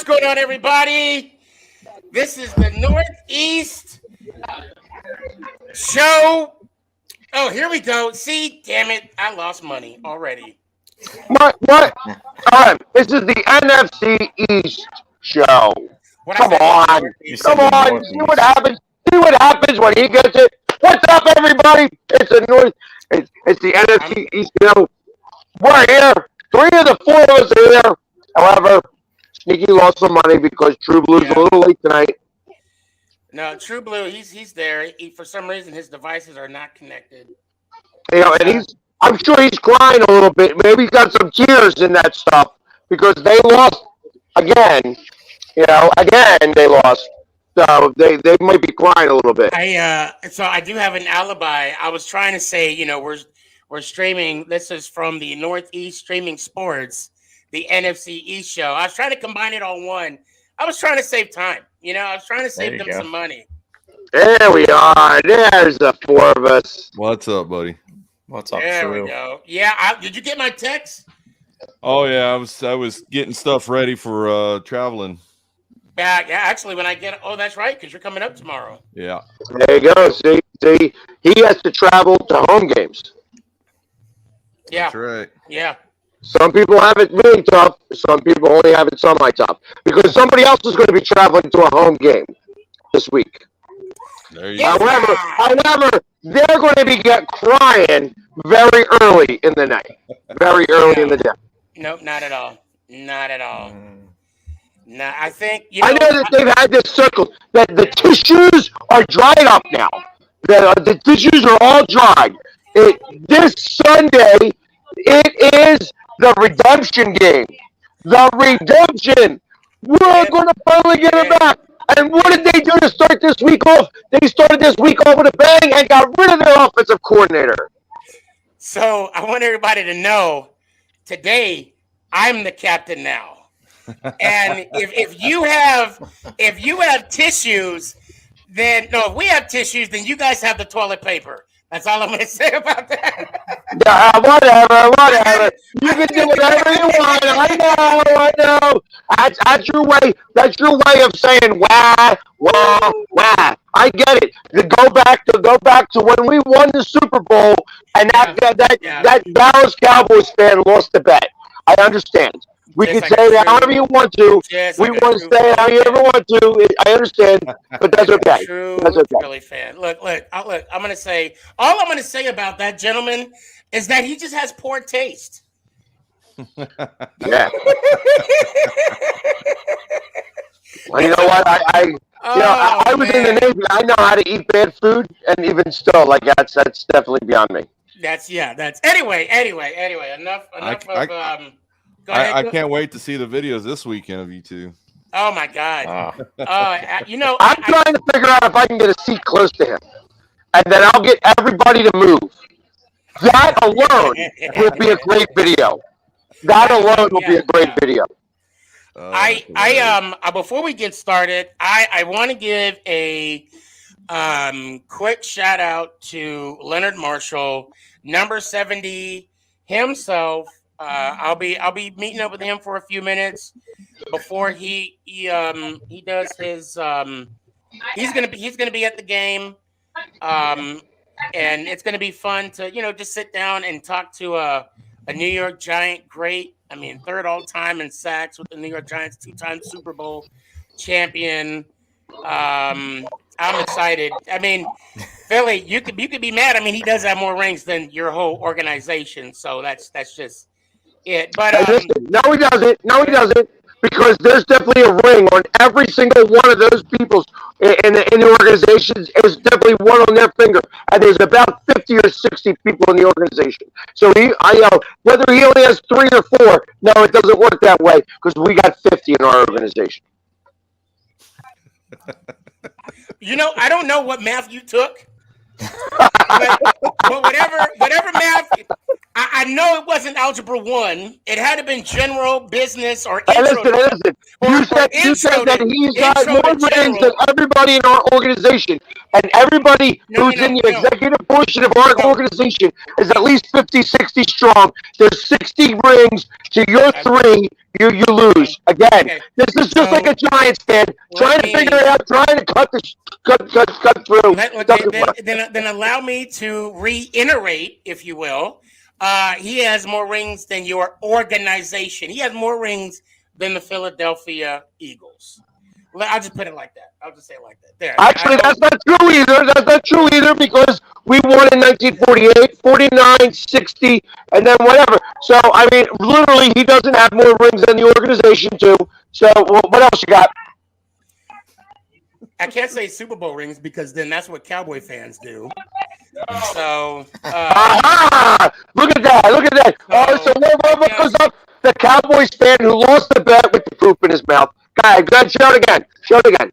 going on, everybody? This is the Northeast show. Oh, here we go. See, damn it, I lost money already. What? All right, this is the NFC EAST show. Come on. See what happens. See what happens when he gets it. What's up, everybody? It's the NFC EAST show. We're here. 3 of the 4 of us are here. However, Sneaky lost some money because True Blue's a little late tonight. No, True Blue, he's there. For some reason, his devices are not connected. You know, and I'm sure he's crying a little bit. Maybe he's got some tears in that stuff because they lost again. You know, again they lost. So they might be crying a little bit. So I do have an alibi. I was trying to say, you know, we're streaming. This is from the Northeast Streaming Sports, the NFC East show. I was trying to combine it on one. I was trying to save time. You know, I was trying to save them some money. There we are. There's the 4 of us. What's up, buddy? What's up? There we go. Yeah, did you get my text? Oh yeah, I was getting stuff ready for traveling. Yeah, actually, when I get that's right, because you're coming up tomorrow. Yeah. There you go. See, he has to travel to home games. Yeah. That's right. Yeah. Some people have it really tough. Some people only have it semi-tough because somebody else is going to be traveling to a home game this week. There you go. However, they're going to be crying very early in the night. Very early in the day. Nope, not at all. Not at all. No, I think I know that they've had this circle that the tissues are dried up now. The tissues are all dried. This Sunday, it is the redemption game. The redemption. We're going to finally get it back. And what did they do to start this week off? They started this week off with a bang and got rid of their offensive coordinator. So I want everybody to know today I'm the captain now. And if you have tissues, then if we have tissues, then you guys have the toilet paper. That's all I'm going to say about that. Whatever. You can do whatever you want. I know. That's your way. That's your way of saying wah. I get it. Go back to when we won the Super Bowl, and that Dallas Cowboys fan lost the bet. I understand. We can say that however you want to. We want to say how you ever want to. I understand, but that's okay. That's okay. Philly fan. Look. I'm going to say all I'm going to say about that gentleman is that he just has poor taste. Yeah. Well, you know what? I was in the Navy. I know how to eat bad food, and even still, that's definitely beyond me. That's anyway. Enough of. I can't wait to see the videos this weekend of you two. Oh my God! I'm trying to figure out if I can get a seat close to him, and then I'll get everybody to move. That alone will be a great video. That alone will be a great video. Before we get started, I want to give a quick shout out to Leonard Marshall, number 70 himself. I'll be meeting up with him for a few minutes before he does his he's gonna be at the game, and it's gonna be fun to just sit down and talk to a New York Giant great. I mean, 3rd all time in sacks with the New York Giants, 2-time Super Bowl champion. I'm excited. I mean, Philly, you could be mad. I mean, he does have more rings than your whole organization, so that's just. But no, he doesn't. Because there's definitely a ring on every single one of those people in the organizations. There's definitely one on their finger, and there's about 50 or 60 people in the organization. So whether he only has 3 or 4, no, it doesn't work that way because we got 50 in our organization. I don't know what math you took. but whatever math, I know it wasn't algebra 1. It had to have been general, business, or intro. Listen. You said that he's got more rings than everybody in our organization, and everybody who's in the executive portion of our organization is at least 50, 60 strong. There's 60 rings to your 3. You lose again. Okay. This is just like a Giants fan trying to figure it out, trying to cut through. Then allow me to reiterate, if you will. He has more rings than your organization. He has more rings than the Philadelphia Eagles. I'll just put it like that. I'll just say it like that. There. Actually, that's not true either. That's not true either because we won in 1948, 49, 60, and then whatever. So, I mean, literally, he doesn't have more rings than the organization, too. So, what else you got? I can't say Super Bowl rings because then that's what Cowboy fans do. So, look at that! Look at that! So what goes up? The Cowboys fan who lost the bet with the poop in his mouth. Go ahead, show it again. Show it again.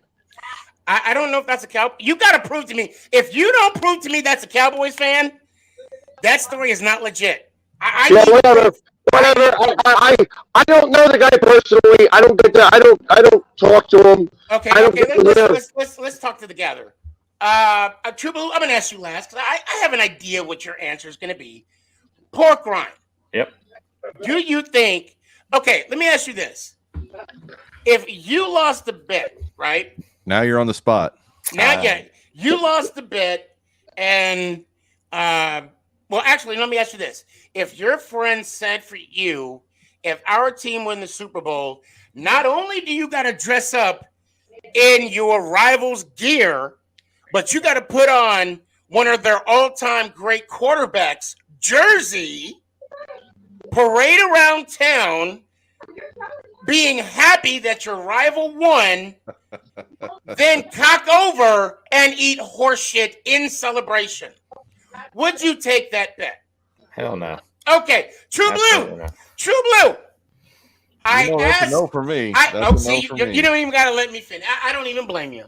I don't know if that's a Cowboy. You got to prove to me. If you don't prove to me that's a Cowboys fan, that story is not legit. Whatever. I don't know the guy personally. I don't get that. I don't talk to him. Okay. Let's talk to the gatherer. True Blue, I'm gonna ask you last because I have an idea what your answer is gonna be. Pork rind. Yep. Do you think? Okay, let me ask you this: if you lost the bet, right? Now you're on the spot. Now, you lost the bet, and well, actually, let me ask you this: if your friend said for you, if our team win the Super Bowl, not only do you got to dress up in your rival's gear, but you got to put on one of their all-time great quarterbacks' jersey, parade around town, being happy that your rival won, then cock over and eat horseshit in celebration. Would you take that bet? Hell no. Okay, True Blue. No. True Blue. I asked. That's a no for me. You don't even got to let me finish. I don't even blame you.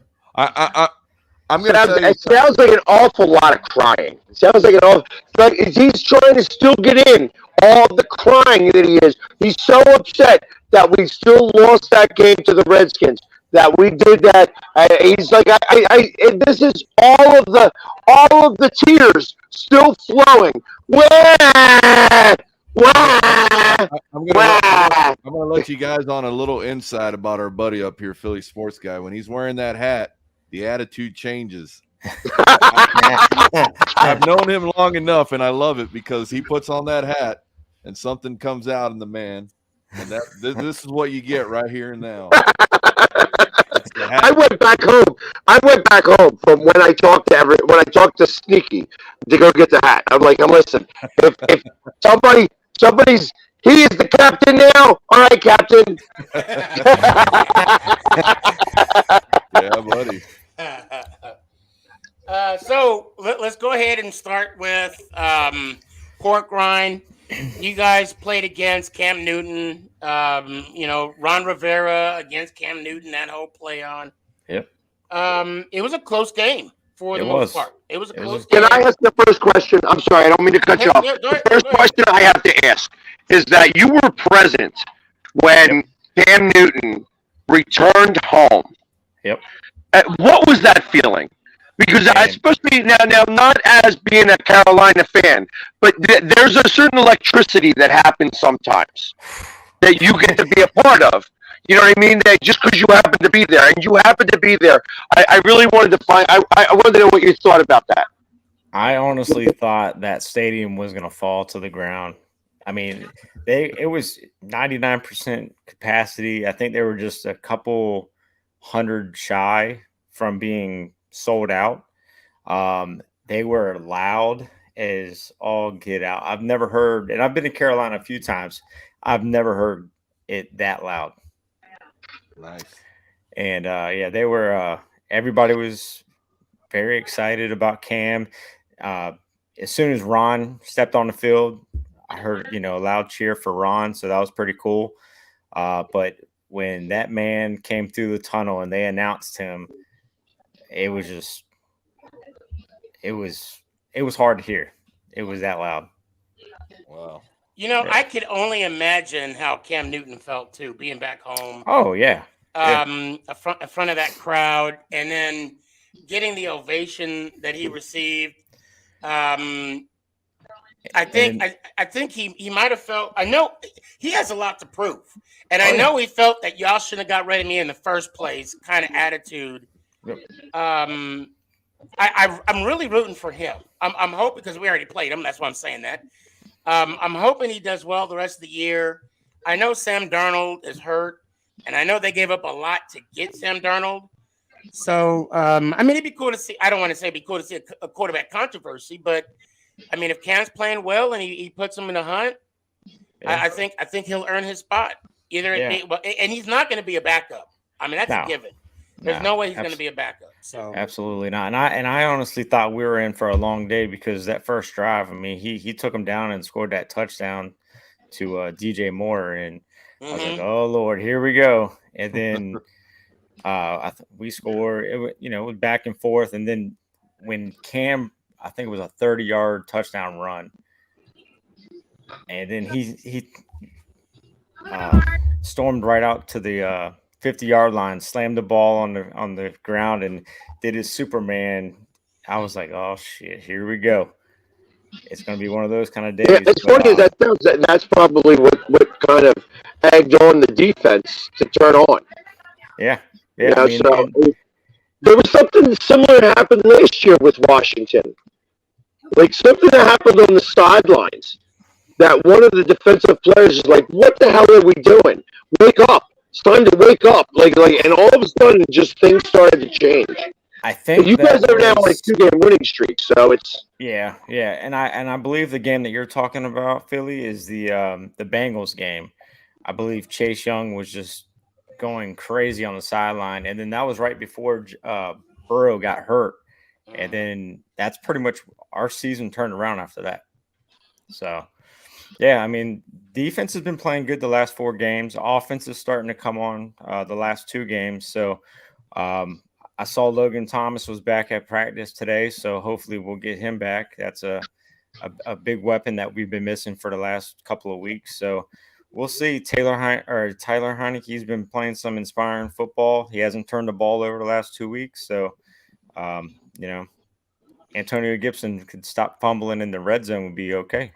I'm gonna say it sounds like an awful lot of crying. It sounds like he's trying to still get in all the crying that he is. He's so upset that we still lost that game to the Redskins. That we did that. He's like, this is all of the tears still flowing. I'm gonna let you guys on a little insight about our buddy up here, Philly sports guy. When he's wearing that hat, the attitude changes. I've known him long enough, and I love it because he puts on that hat, and something comes out in the man, and this is what you get right here and now. I went back home from when I talked to Sneaky to go get the hat. I'm like, listen, if somebody's he is the captain now. All right, Captain. Yeah, buddy. So let's go ahead and start with pork rind. You guys played against Cam Newton. Ron Rivera against Cam Newton. That whole play on. Yep. It was a close game for the most part. It was a close game. Can I ask the first question? I'm sorry, I don't mean to cut you off. The first question I have to ask is that you were present when Cam Newton returned home. Yep. What was that feeling? Because especially now, not as being a Carolina fan, but there's a certain electricity that happens sometimes that you get to be a part of. You know what I mean? That just because you happen to be there, and you happen to be there, I really wanted to find. I wanted to know what you thought about that. I honestly thought that stadium was going to fall to the ground. I mean, it was 99% capacity. I think they were just a couple hundred shy from being sold out. They were loud as all get out. I've never heard, and I've been to Carolina a few times, I've never heard it that loud. Nice. And they were everybody was very excited about Cam. As soon as Ron stepped on the field, I heard a loud cheer for Ron, so that was pretty cool. But when that man came through the tunnel and they announced him, it was hard to hear. It was that loud. Wow. I could only imagine how Cam Newton felt too, being back home. Oh yeah. In front of that crowd, and then getting the ovation that he received. And I think he might have felt. I know he has a lot to prove, and I know he felt that y'all shouldn't have got rid of me in the first place. Kind of attitude. Yep. I'm really rooting for him. I'm hoping because we already played him. That's why I'm saying that. I'm hoping he does well the rest of the year. I know Sam Darnold is hurt, and I know they gave up a lot to get Sam Darnold. So, I mean, it'd be cool to see. I don't want to say it'd be cool to see a quarterback controversy, but I mean, if Cam's playing well and he puts him in the hunt, yeah. I think he'll earn his spot. Either and he's not going to be a backup. I mean, that's a given. There's no way he's going to be a backup. So absolutely not. And I honestly thought we were in for a long day because that first drive, I mean, he took him down and scored that touchdown to DJ Moore, and I was like, oh Lord, here we go. And then we scored. It was back and forth, and then when Cam, I think it was a 30-yard touchdown run, and then he stormed right out to the 50-yard line, slammed the ball on the ground, and did his Superman. I was like, oh shit, here we go. It's going to be one of those kind of days. Yeah, it's funny that sounds. That's probably what kind of egged on the defense to turn on. Yeah. You know, there was something similar that happened last year with Washington. Like something that happened on the sidelines. That one of the defensive players is like, "What the hell are we doing? Wake up! It's time to wake up!" Like, and all of a sudden, just things started to change. I think you guys are now on a 2-game winning streak, so it's yeah, and I believe the game that you're talking about, Philly, is the Bengals game. I believe Chase Young was just going crazy on the sideline, and then that was right before Burrow got hurt, and then that's pretty much our season turned around after that. So, yeah, I mean, defense has been playing good the last 4 games. Offense is starting to come on the last 2 games. So, I saw Logan Thomas was back at practice today, so hopefully we'll get him back. That's a big weapon that we've been missing for the last couple of weeks. So we'll see. Tyler Heineke's been playing some inspiring football. He hasn't turned the ball over the last 2 weeks. So, Antonio Gibson could stop fumbling in the red zone would be okay.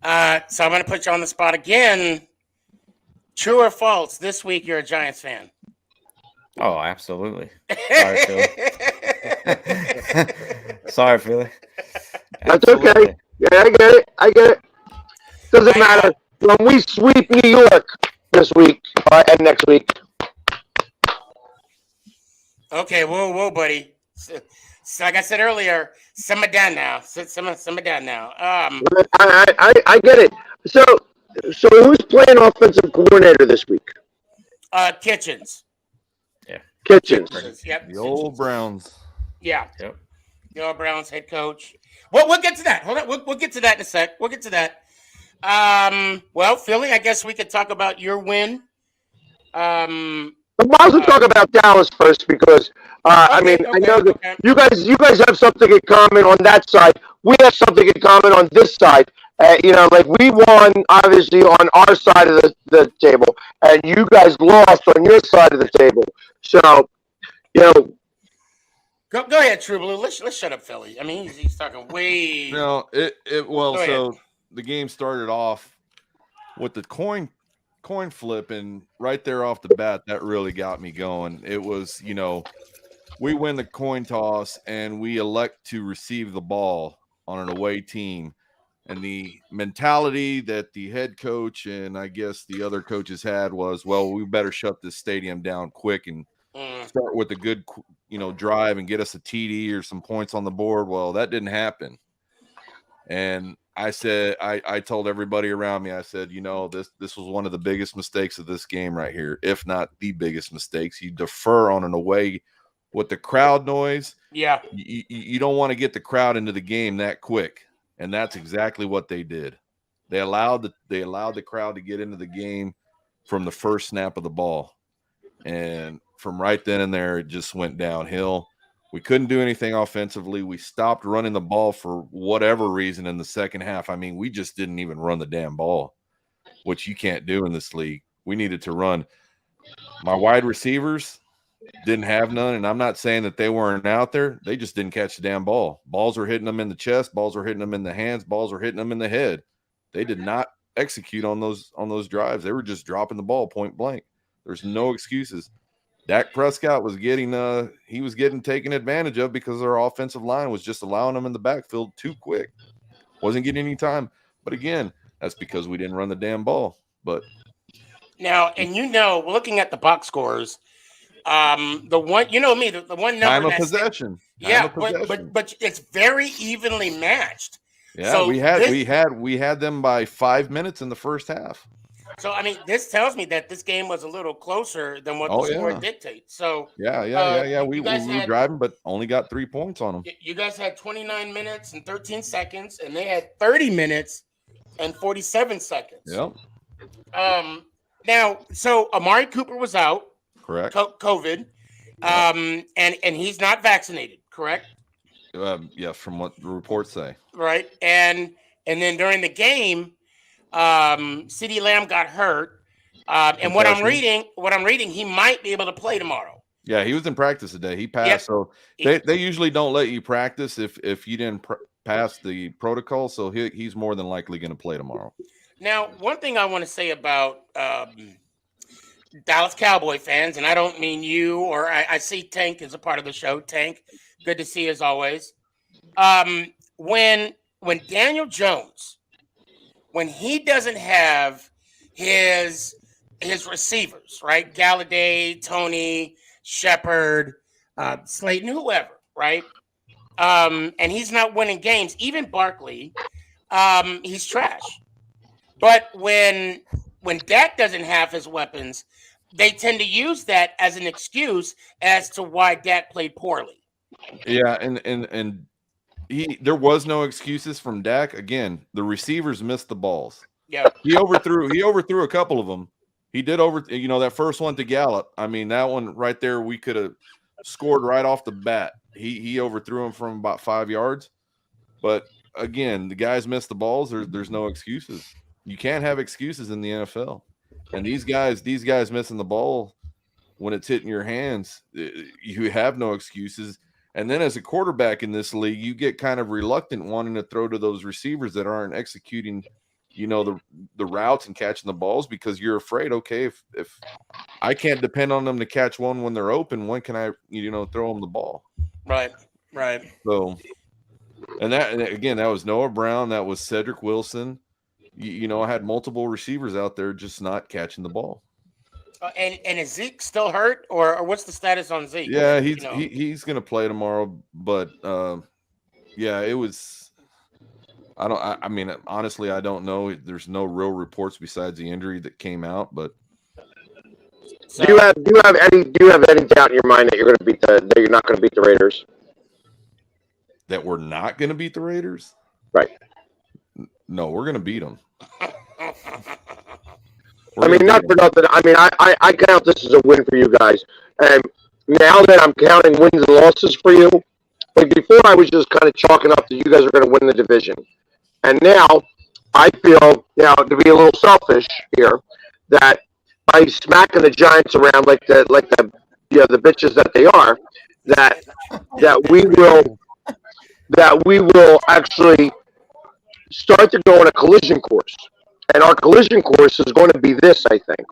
So I'm going to put you on the spot again. True or false? This week you're a Giants fan. Oh, absolutely. Sorry, Philly. Sorry, Philly. That's okay. Yeah, I get it. Doesn't matter. When we sweep New York this week and next week. Okay, whoa, buddy. So like I said earlier, simmer down now. Simmer down now. I get it. So who's playing offensive coordinator this week? Kitchens. Kitchens. Yep. The old Browns. Yeah. Yep. The old Browns head coach. Well, we'll get to that. Hold on. We'll get to that in a sec. We'll get to that. Well, Philly, I guess we could talk about your win. But might as well talk about Dallas first because I know that you guys have something in common on that side. We have something in common on this side. Like we won obviously on our side of the table, and you guys lost on your side of the table. So, go ahead, True Blue. Let's shut up, Philly. I mean, he's talking way. No, so the game started off with the coin flip, and right there off the bat, that really got me going. It was, we win the coin toss and we elect to receive the ball on an away team. And the mentality that the head coach and I guess the other coaches had was, well, we better shut this stadium down quick and start with a good, drive and get us a TD or some points on the board. Well, that didn't happen. And I said, I told everybody around me, I said, this was one of the biggest mistakes of this game right here, if not the biggest mistakes. You defer on an away with the crowd noise. Yeah. You don't want to get the crowd into the game that quick. And that's exactly what they did. They allowed the crowd to get into the game from the first snap of the ball. And from right then and there, it just went downhill. We couldn't do anything offensively. We stopped running the ball for whatever reason in the second half. I mean, we just didn't even run the damn ball, which you can't do in this league. We needed to run. My wide receivers, didn't have none. And I'm not saying that they weren't out there. They just didn't catch the damn ball. Balls were hitting them in the chest. Balls were hitting them in the hands. Balls were hitting them in the head. They did not execute on those drives. They were just dropping the ball point blank. There's no excuses. Dak Prescott was getting taken advantage of because their offensive line was just allowing them in the backfield too quick. Wasn't getting any time. But again, that's because we didn't run the damn ball. But now, and looking at the box scores, the one, the one number time of possession. But it's very evenly matched. Yeah, so we had them by 5 minutes in the first half. So I mean, this tells me that this game was a little closer than what the score dictates. So yeah. We were driving, but only got 3 points on them. You guys had 29 minutes and 13 seconds, and they had 30 minutes and 47 seconds. Yep. Now, so Amari Cooper was out. Correct. COVID. And he's not vaccinated, correct? Yeah, from what the reports say. Right. And then during the game, CeeDee Lamb got hurt. And what I'm reading, he might be able to play tomorrow. Yeah, he was in practice today. He passed. Yep. So they usually don't let you practice if you didn't pass the protocol. So he's more than likely going to play tomorrow. Now, one thing I want to say about Dallas Cowboy fans, and I don't mean you, or I see Tank as a part of the show. Tank, good to see you as always. When Daniel Jones, when he doesn't have his receivers, right? Galladay, Tony, Shepard, Slayton, whoever, right? And he's not winning games, even Barkley, he's trash. But when Dak doesn't have his weapons, they tend to use that as an excuse as to why Dak played poorly. Yeah, and there was no excuses from Dak. Again, the receivers missed the balls. Yeah, he overthrew a couple of them. He did that first one to Gallup. I mean, that one right there, we could have scored right off the bat. He overthrew him from about 5 yards. But again, the guys missed the balls. There's no excuses. You can't have excuses in the NFL. And these guys missing the ball when it's hitting your hands, you have no excuses. And then as a quarterback in this league, you get kind of reluctant wanting to throw to those receivers that aren't executing, the routes and catching the balls because you're afraid, okay, if I can't depend on them to catch one when they're open, when can I, throw them the ball? Right. So, and that was Noah Brown. That was Cedric Wilson. I had multiple receivers out there just not catching the ball. And is Zeke still hurt, or what's the status on Zeke? Yeah, he's going to play tomorrow, but it was. I mean, honestly, I don't know. There's no real reports besides the injury that came out, but. So, do you have any doubt in your mind that you're not going to beat the Raiders? That we're not going to beat the Raiders? Right. No, we're going to beat them. I mean, not for nothing. I mean, I count this as a win for you guys. And now that I'm counting wins and losses for you, like before I was just kind of chalking up that you guys are going to win the division. And now I feel, to be a little selfish here, that by smacking the Giants around like the bitches that they are, that we will actually start to go on a collision course. And our collision course is going to be this, I think.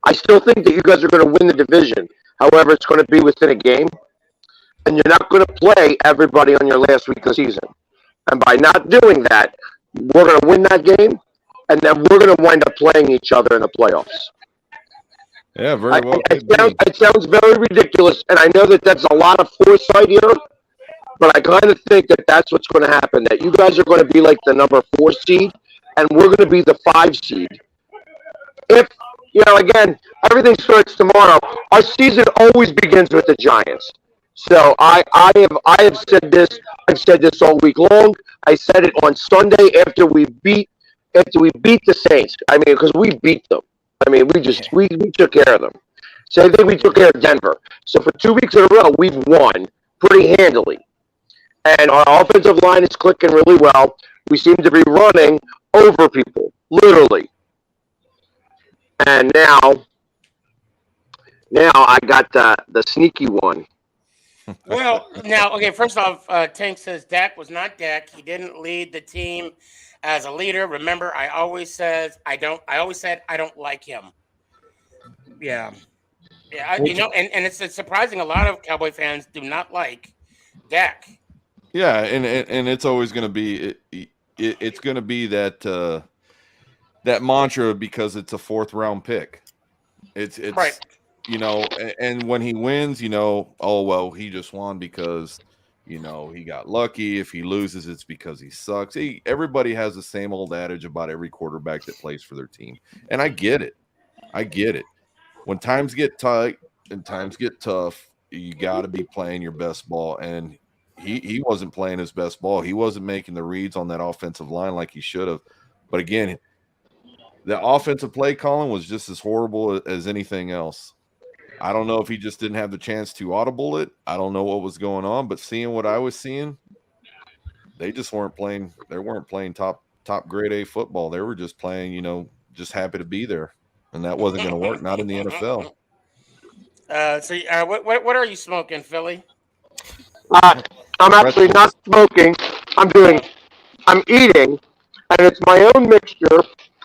I still think that you guys are going to win the division. However, it's going to be within a game. And you're not going to play everybody on your last week of the season. And by not doing that, we're going to win that game. And then we're going to wind up playing each other in the playoffs. Yeah, very well. It sounds very ridiculous. And I know that that's a lot of foresight here. But I kind of think that that's what's going to happen. That you guys are going to be like the number 4 seed. And we're going to be the 5 seed. If, again, everything starts tomorrow. Our season always begins with the Giants. So I have said this. I've said this all week long. I said it on Sunday after we beat the Saints. I mean, because we beat them. I mean, we took care of them. So I think we took care of Denver. So for 2 weeks in a row, we've won pretty handily. And our offensive line is clicking really well. We seem to be running over people, literally. And now, Now I got the sneaky one. Well, now, okay, first off, Tank says Dak was not Dak. He didn't lead the team as a leader. Remember, I always said I don't like him. Yeah. Yeah, and it's surprising a lot of Cowboy fans do not like Dak. Yeah, and it's always going to be it's going to be that that mantra because it's a 4th round pick. It's right. And when he wins, oh well, he just won because he got lucky. If he loses, it's because he sucks. Everybody has the same old adage about every quarterback that plays for their team, and I get it. When times get tight and times get tough, you got to be playing your best ball. And he wasn't playing his best ball. He wasn't making the reads on that offensive line like he should have. But again, the offensive play calling was just as horrible as anything else. I don't know if he just didn't have the chance to audible it. I don't know what was going on, but seeing what I was seeing, they just weren't playing. They weren't playing top grade A football. They were just playing, just happy to be there. And that wasn't going to work, not in the NFL. What are you smoking, Philly? I'm actually not smoking. I'm eating, and it's my own mixture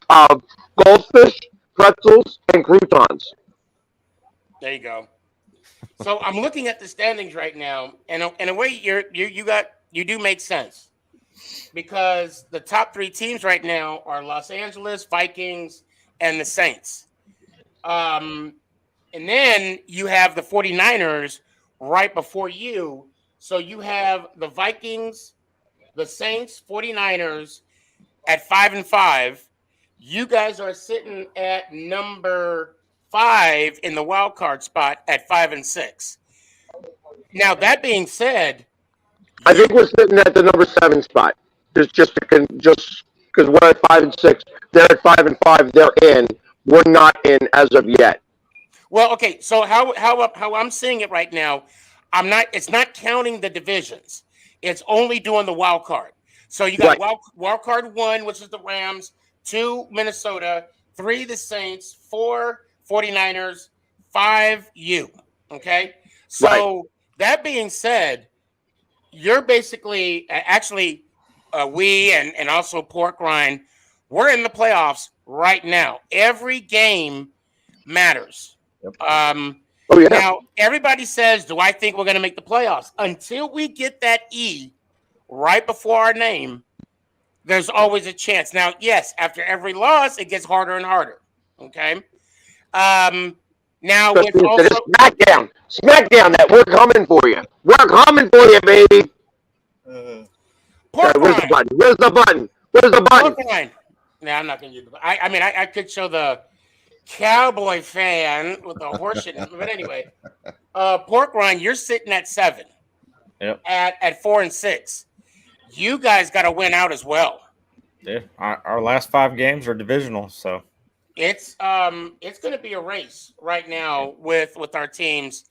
of goldfish, pretzels, and croutons. There you go. So I'm looking at the standings right now, and in a way, you do make sense because the top 3 teams right now are Los Angeles, Vikings, and the Saints. And then you have the 49ers right before you. So you have the Vikings, the Saints, 49ers at 5-5. You guys are sitting at number 5 in the wild card spot at 5-6. Now, that being said, I think we're sitting at the number 7 spot. Just because we're at 5-6, they're at 5-5. They're in. We're not in as of yet. Well, okay. So how I'm seeing it right now, it's not counting the divisions. It's only doing the wild card. So you got wild card 1, which is the Rams, 2 Minnesota, 3 the Saints, 4 49ers, 5 you. Okay. So that being said, you're basically we and also Pork Rind, we're in the playoffs right now. Every game matters. Yep. Now, everybody says, do I think we're going to make the playoffs? Until we get that E right before our name, there's always a chance. Now, yes, after every loss, it gets harder and harder. Okay. Now, with also SmackDown, that we're coming for you. We're coming for you, baby. Where's the button? No, I'm not going to use the button. I could show the Cowboy fan with the horseshit. But anyway, Pork Rind, you're sitting at 7. Yep. At 4-6. You guys got to win out as well. Yeah, our last 5 games are divisional, so it's going to be a race right now with our teams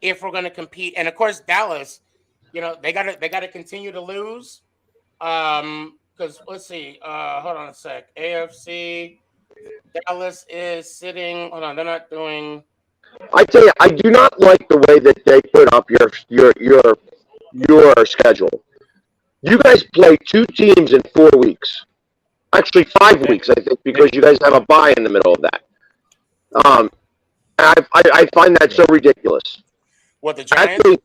if we're going to compete. And of course, Dallas, they got to continue to lose. Because let's see, hold on a sec. AFC. Dallas is sitting. Hold on, they're not doing. I tell you, I do not like the way that they put up your schedule. You guys play 2 teams in 4 weeks. Actually, 5 weeks, I think, because you guys have a bye in the middle of that. I find that so ridiculous. What, the Giants? Actually,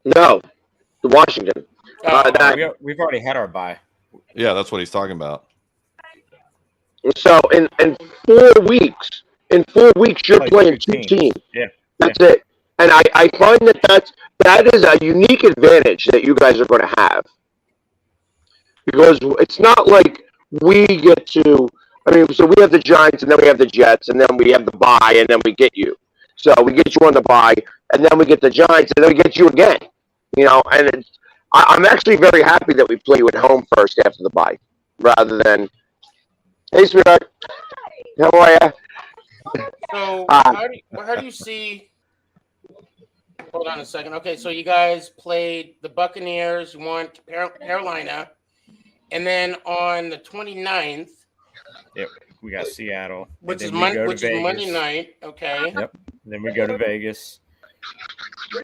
no, the Washington. We've already had our bye. Yeah, that's what he's talking about. So in 4 weeks, you're playing 2 teams. Yeah, that's it. And I find that is a unique advantage that you guys are going to have, because it's not like we get to. So we have the Giants, and then we have the Jets, and then we have the bye, and then we get you. So we get you on the bye, and then we get the Giants, and then we get you again. And I'm actually very happy that we play you at home first after the bye, rather than. Hey, sweetheart. How are you? So, how do you see? Hold on a second. Okay, so you guys played the Buccaneers, you won Carolina, and then on the 29th, we got Seattle, which is Monday night. Okay. Yep. then we go to Vegas,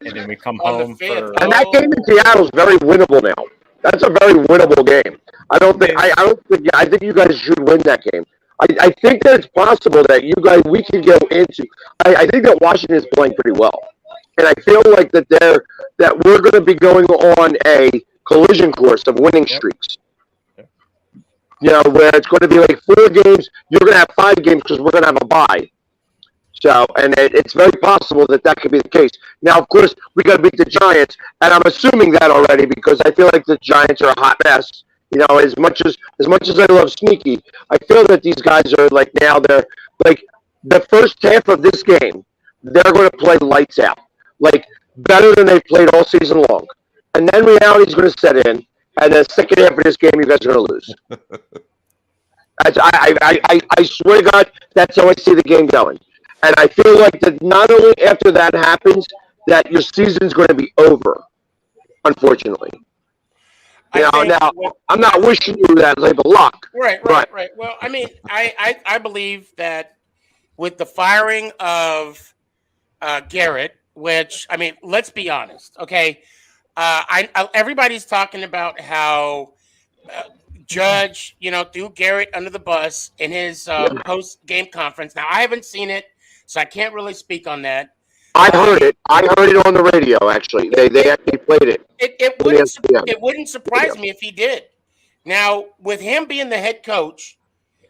and then we come On the home 5th. for. And that game in Seattle is very winnable now. That's a very winnable game. I think you guys should win that game. I think that it's possible that we can go into. I think that Washington is playing pretty well, and I feel like that we're going to be going on a collision course of winning streaks. You know, where it's going to be like 4 games. You're going to have 5 games because we're going to have a bye. So, and it's very possible that could be the case. Now, of course, we got to beat the Giants, and I'm assuming that already because I feel like the Giants are a hot mess. You know, as much as I love Sneaky, I feel that these guys are like now they're like the first half of this game, they're going to play lights out, like better than they've played all season long, and then reality is going to set in, and the second half of this game, you guys are going to lose. I swear to God, that's how I see the game going. And I feel like that not only after that happens, that your season's going to be over, unfortunately. Now, I'm not wishing you that type of luck. Right. Well, I mean, I believe that with the firing of Garret, which, I mean, let's be honest, okay? Everybody's talking about how Judge, threw Garret under the bus in his post-game conference. Now, I haven't seen it, so I can't really speak on that. I heard it. I heard it on the radio, actually. They actually played it. It wouldn't surprise me if he did. Now, with him being the head coach,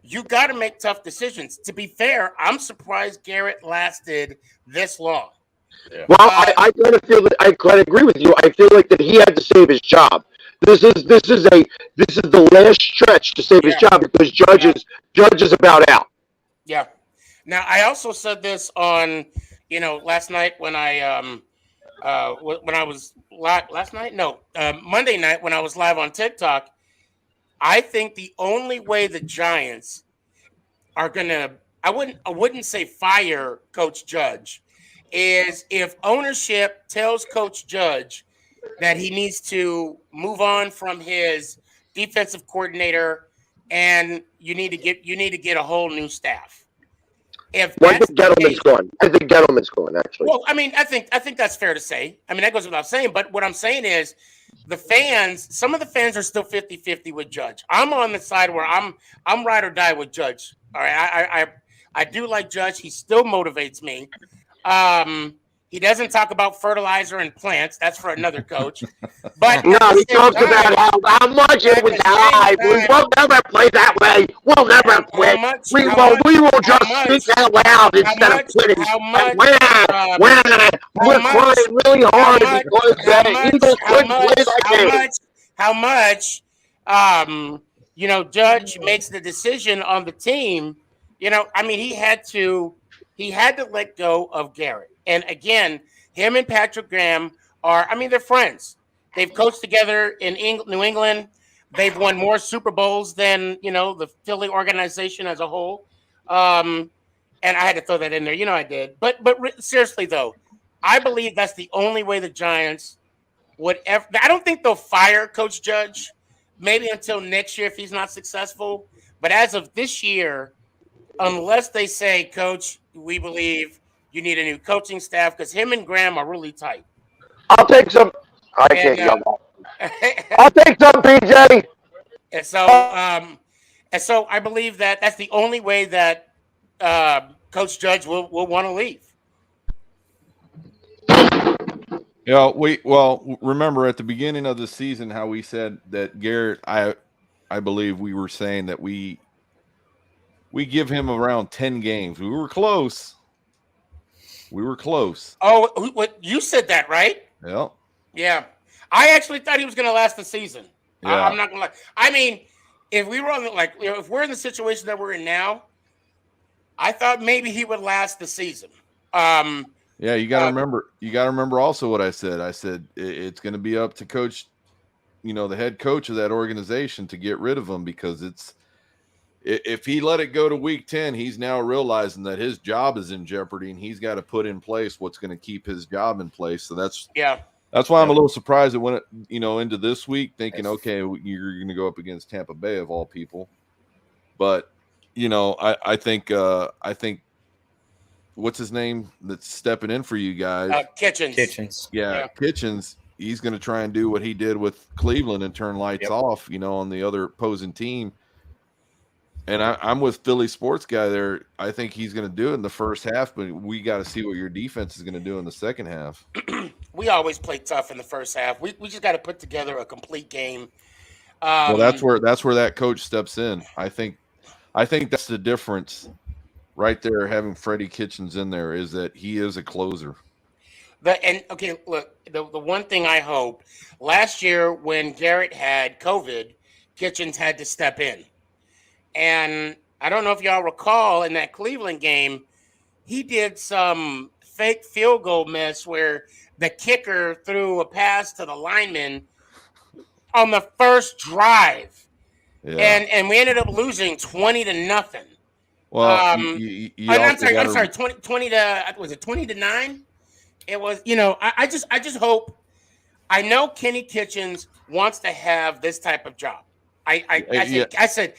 you got to make tough decisions. To be fair, I'm surprised Garret lasted this long. Yeah. Well, I kind of feel that I quite agree with you. I feel like that he had to save his job. This is the last stretch to save his job because Judge is about out. Yeah. Now, I also said this on, last night when Monday night when I was live on TikTok. I think the only way the Giants are gonna, I wouldn't say fire Coach Judge, is if ownership tells Coach Judge that he needs to move on from his defensive coordinator and you need to get a whole new staff. I think Gettleman's gone. I think Gettleman's gone, actually. Well, I mean, I think that's fair to say. I mean, that goes without saying. But what I'm saying is some of the fans are still 50-50 with Judge. I'm on the side where I'm ride or die with Judge. All right. I do like Judge. He still motivates me. He doesn't talk about fertilizer and plants. That's for another coach. But no, he talks about how much it was high. We will never play that way. We'll never quit. We will just speak out loud instead of quitting. We're trying really hard because the Eagles couldn't play that game. How much, Judge makes the decision on the team. I mean, he had to let go of Garret. And again, him and Patrick Graham they're friends. They've coached together in New England. They've won more Super Bowls than, the Philly organization as a whole. And I had to throw that in there. I did. But seriously, though, I believe that's the only way the Giants would ever. I don't think they'll fire Coach Judge, maybe until next year if he's not successful. But as of this year, unless they say, Coach, we believe you need a new coaching staff because him and Graham are really tight. I'll take some. I'll take some, PJ. And so I believe that that's the only way that Coach Judge will want to leave. Yeah, remember at the beginning of the season how we said that Garret, I believe we were saying that we give him around 10 games. We were close. Oh, what you said that, right? Yeah. Yeah. I actually thought he was going to last the season. Yeah. I'm not going to lie. I mean, if we were if we're in the situation that we're in now, I thought maybe he would last the season. Yeah, you got to remember. You got to remember also what I said. I said it's going to be up to coach, the head coach of that organization to get rid of him because if he let it go to week 10, he's now realizing that his job is in jeopardy and he's got to put in place what's going to keep his job in place. So that's why I'm a little surprised it went, into this week thinking, okay, you're going to go up against Tampa Bay of all people. But, I think what's his name that's stepping in for you guys? Kitchens. Yeah, Kitchens. He's going to try and do what he did with Cleveland and turn lights off, on the other opposing team. And I'm with Philly Sports Guy there. I think he's going to do it in the first half, but we got to see what your defense is going to do in the second half. We always play tough in the first half. We just got to put together a complete game. Well, that's where that coach steps in. I think that's the difference right there. Having Freddie Kitchens in there is that he is a closer. The one thing I hope, last year when Garret had COVID, Kitchens had to step in. And I don't know if y'all recall in that Cleveland game, he did some fake field goal miss where the kicker threw a pass to the lineman on the first drive. Yeah. And we ended up losing 20-0. Well, I'm sorry, 20 to, was it 20-9? It was, I just hope. I know Kenny Kitchens wants to have this type of job. I said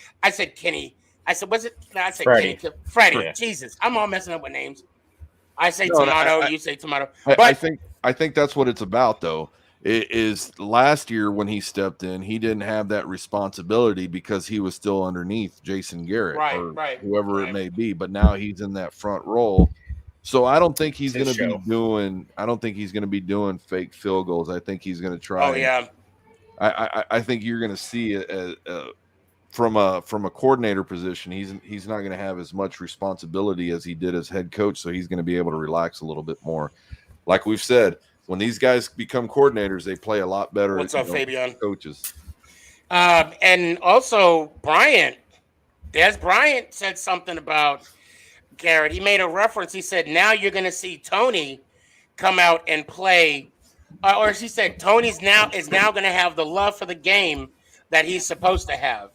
Kenny. I said, was it? No, I said Freddie. Kenny. Freddie. Yeah. Jesus, I'm all messing up with names. I say tomato. You say tomato. But I think that's what it's about, though. It is last year when he stepped in, he didn't have that responsibility because he was still underneath Jason Garrett or whoever it may be. But now he's in that front role. So I don't think he's going to be doing fake field goals. I think he's going to try. Oh yeah. I think you're going to see from a coordinator position, he's not going to have as much responsibility as he did as head coach. So he's going to be able to relax a little bit more. Like we've said, when these guys become coordinators, they play a lot better. What's up, Fabian? Coaches. And also Des Bryant said something about Garrett. He made a reference. He said, now you're going to see Tony come out and play. Or he said, Tony's now going to have the love for the game that he's supposed to have.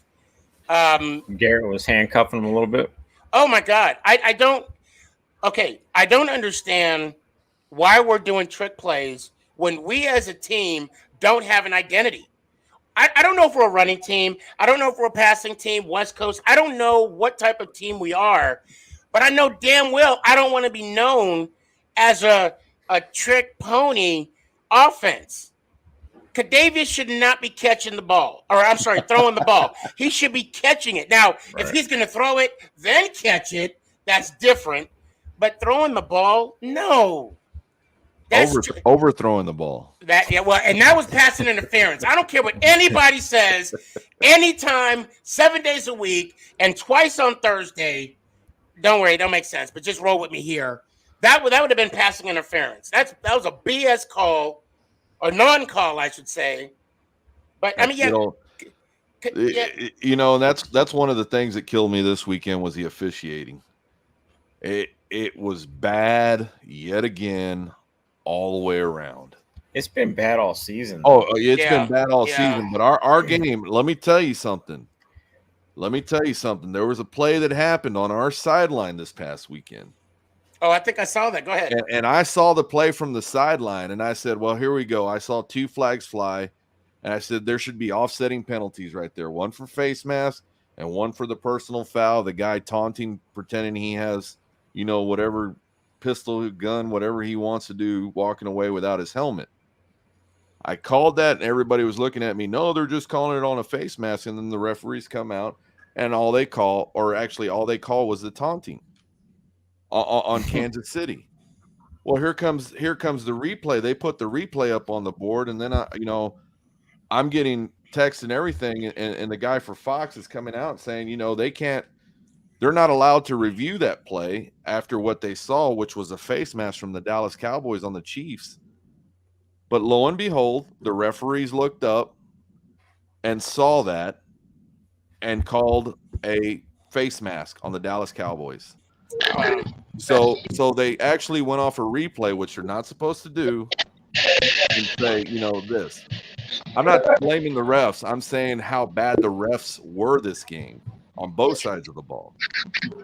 Garrett was handcuffing him a little bit. Oh, my God. I don't understand why we're doing trick plays when we as a team don't have an identity. I don't know if we're a running team. I don't know if we're a passing team, West Coast. I don't know what type of team we are. But I know damn well I don't want to be known as a trick pony offense. Kadavius should not be catching the ball. Or I'm sorry, throwing the ball. He should be catching it. Now, if he's going to throw it, then catch it, that's different. But throwing the ball, no. That's overthrowing the ball. And that was passing interference. I don't care what anybody says. Anytime, 7 days a week, and twice on Thursday. Don't worry, it don't make sense, but just roll with me here. That would have been passing interference. That was a BS call, or non-call, I should say. But I mean, that's one of the things that killed me this weekend was the officiating. It was bad yet again, all the way around. It's been bad all season. Oh, it's been bad all season. But our game, let me tell you something. There was a play that happened on our sideline this past weekend. Oh, I think I saw that. Go ahead. And I saw the play from the sideline, and I said, well, here we go. I saw 2 flags fly, and I said there should be offsetting penalties right there. One for face mask and one for the personal foul. The guy taunting, pretending he has, whatever pistol, gun, whatever he wants to do, walking away without his helmet. I called that, and everybody was looking at me. No, they're just calling it on a face mask. And then the referees come out, and all they call was the taunting on Kansas City. Well, here comes the replay. They put the replay up on the board, and then I'm getting texts and everything, and the guy for Fox is coming out saying, they're not allowed to review that play after what they saw, which was a face mask from the Dallas Cowboys on the Chiefs. But lo and behold, the referees looked up and saw that and called a face mask on the Dallas Cowboys. So they actually went off a replay, which they're not supposed to do, and say, this. I'm not blaming the refs. I'm saying how bad the refs were this game on both sides of the ball.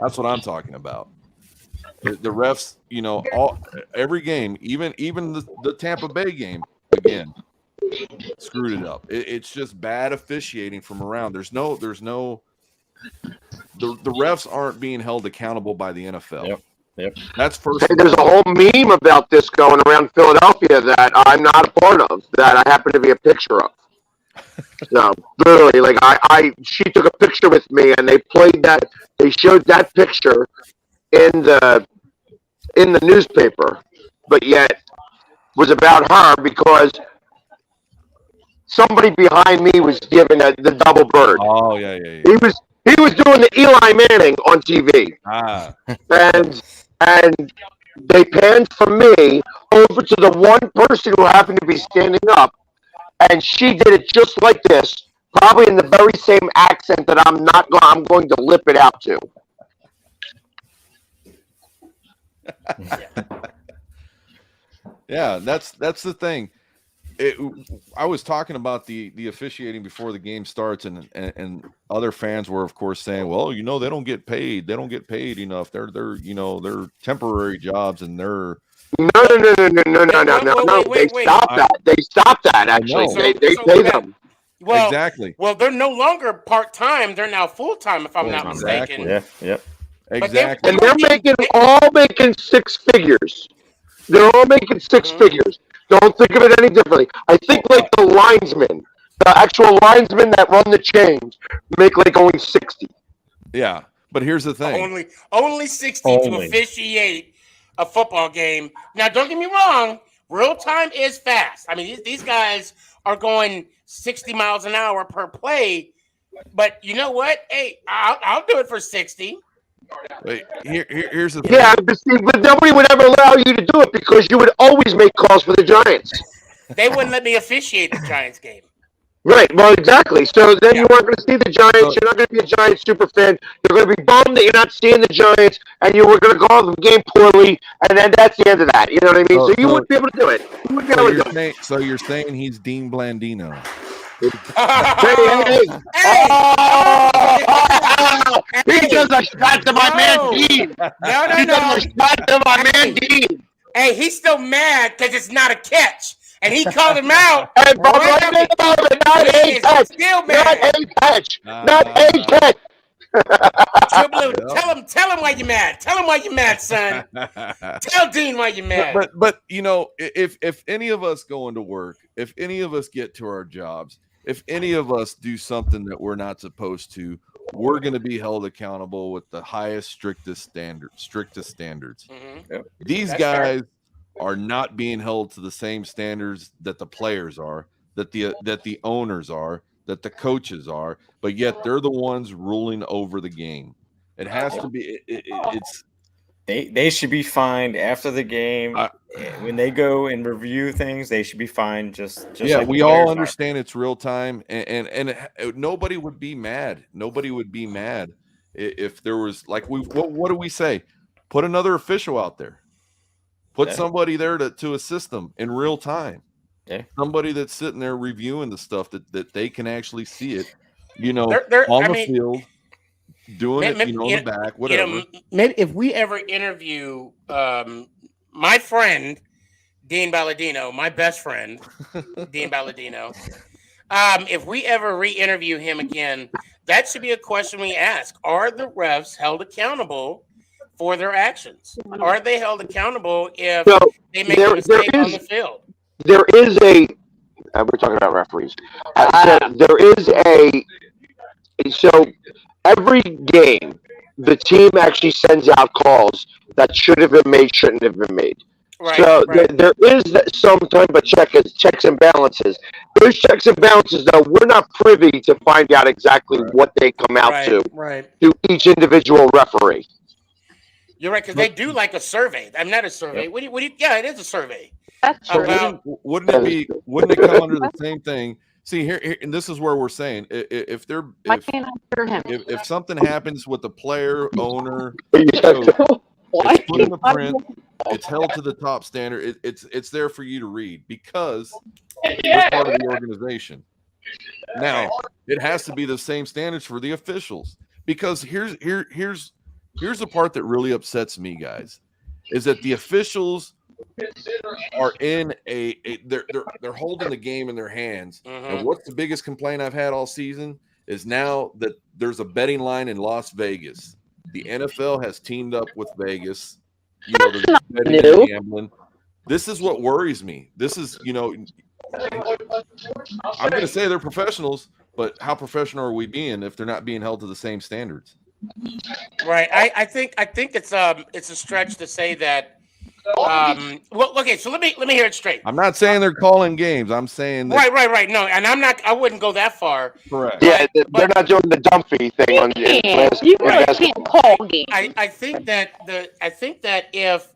That's what I'm talking about. The refs, every game, even the Tampa Bay game, again, screwed it up. It's just bad officiating from around. The refs aren't being held accountable by the NFL. Yep. Yep. That's first. Hey, there's a whole meme about this going around Philadelphia that I'm not a part of, that I happen to be a picture of. So literally, like she took a picture with me, and they showed that picture in the newspaper, but yet was about her because somebody behind me was giving the double bird. Oh yeah. He was doing the Eli Manning on TV, and they panned from me over to the one person who happened to be standing up, and she did it just like this, probably in the very same accent that I'm going to lip it out to. Yeah, that's the thing. I was talking about the officiating before the game starts, and other fans were, of course, saying, "Well, they don't get paid. They don't get paid enough. They're temporary jobs, and they're." No. They stopped that. Actually, they pay them. Well, exactly. Well, they're no longer part-time. They're now full-time, if I'm not mistaken. Yeah. Yep. Exactly. And they're all making six figures. They're all making six figures. Don't think of it any differently. I think like the linesmen, the actual linesmen that run the chains, make like only 60. Yeah, but here's the thing: only 60 to officiate a football game. Now, don't get me wrong. Real time is fast. I mean, these guys are going 60 miles an hour per play. But you know what? Hey, I'll do it for 60. Wait, here's the thing. Yeah, but nobody would ever allow you to do it because you would always make calls for the Giants. They wouldn't let me officiate the Giants game. Right, well, exactly. So then you aren't going to see the Giants. You're not going to be a Giants super fan. You're going to be bummed that you're not seeing the Giants, and you were going to call the game poorly, and then that's the end of that. You know what I mean? So you wouldn't be able to do it. So you're saying he's Dean Blandino. Hey. He does a shot to my man Dean. No. He does a shot to my man Dean. Hey, he's still mad because it's not a catch. And he called him out. Hey, bro, not a catch. Still mad. Not a catch. Not a catch. Tell him why you're mad. Tell him why you're mad, son. Tell Dean why you're mad. But if any of us go into work, if any of us get to our jobs, if any of us do something that we're not supposed to, we're going to be held accountable with the highest, strictest standards. Mm-hmm. Yep. These guys are not being held to the same standards that the players are, that the owners are, that the coaches are, but yet they're the ones ruling over the game. It has to be. They should be fined after the game. When they go and review things, they should be fined. Just yeah, like we all understand it's real time, and nobody would be mad. Nobody would be mad if there was like what do we say? Put another official out there. Put somebody there to assist them in real time. Yeah. Somebody that's sitting there reviewing the stuff that they can actually see it, on the field, doing it, in the back, whatever. Maybe if we ever interview my friend, Dean Balladino, my best friend, Dean Balladino, if we ever re-interview him again, that should be a question we ask. Are the refs held accountable for their actions? Are they held accountable if they make a mistake on the field? There is we're talking about referees. So every game, the team actually sends out calls that should have been made, shouldn't have been made. Right, so there is some type of checks and balances. Those checks and balances, though, we're not privy to find out exactly what they come out to each individual referee. You're right, because they do like a survey. I'm not a survey. Yep. What do you? Yeah, it is a survey. So wouldn't it come under the same thing? See here, and this is where we're saying if something happens with the player, owner, coach, it's put in the print, it's held to the top standard. It's there for you to read because we're part of the organization. Now it has to be the same standards for the officials because here's the part that really upsets me, guys, is that the officials are in they're holding the game in their hands. And what's the biggest complaint I've had all season is now that there's a betting line in Las Vegas. The NFL has teamed up with Vegas the betting and gambling. This is what worries me. This is, I'm going to say they're professionals, but how professional are we being if they're not being held to the same standards? Right. I think it's a stretch to say that. Well, okay. So let me hear it straight. I'm not saying they're calling games. I'm saying that, right. No, and I wouldn't go that far. Correct. Yeah, they're not doing the Dumpy thing. You really can't call games. I think that if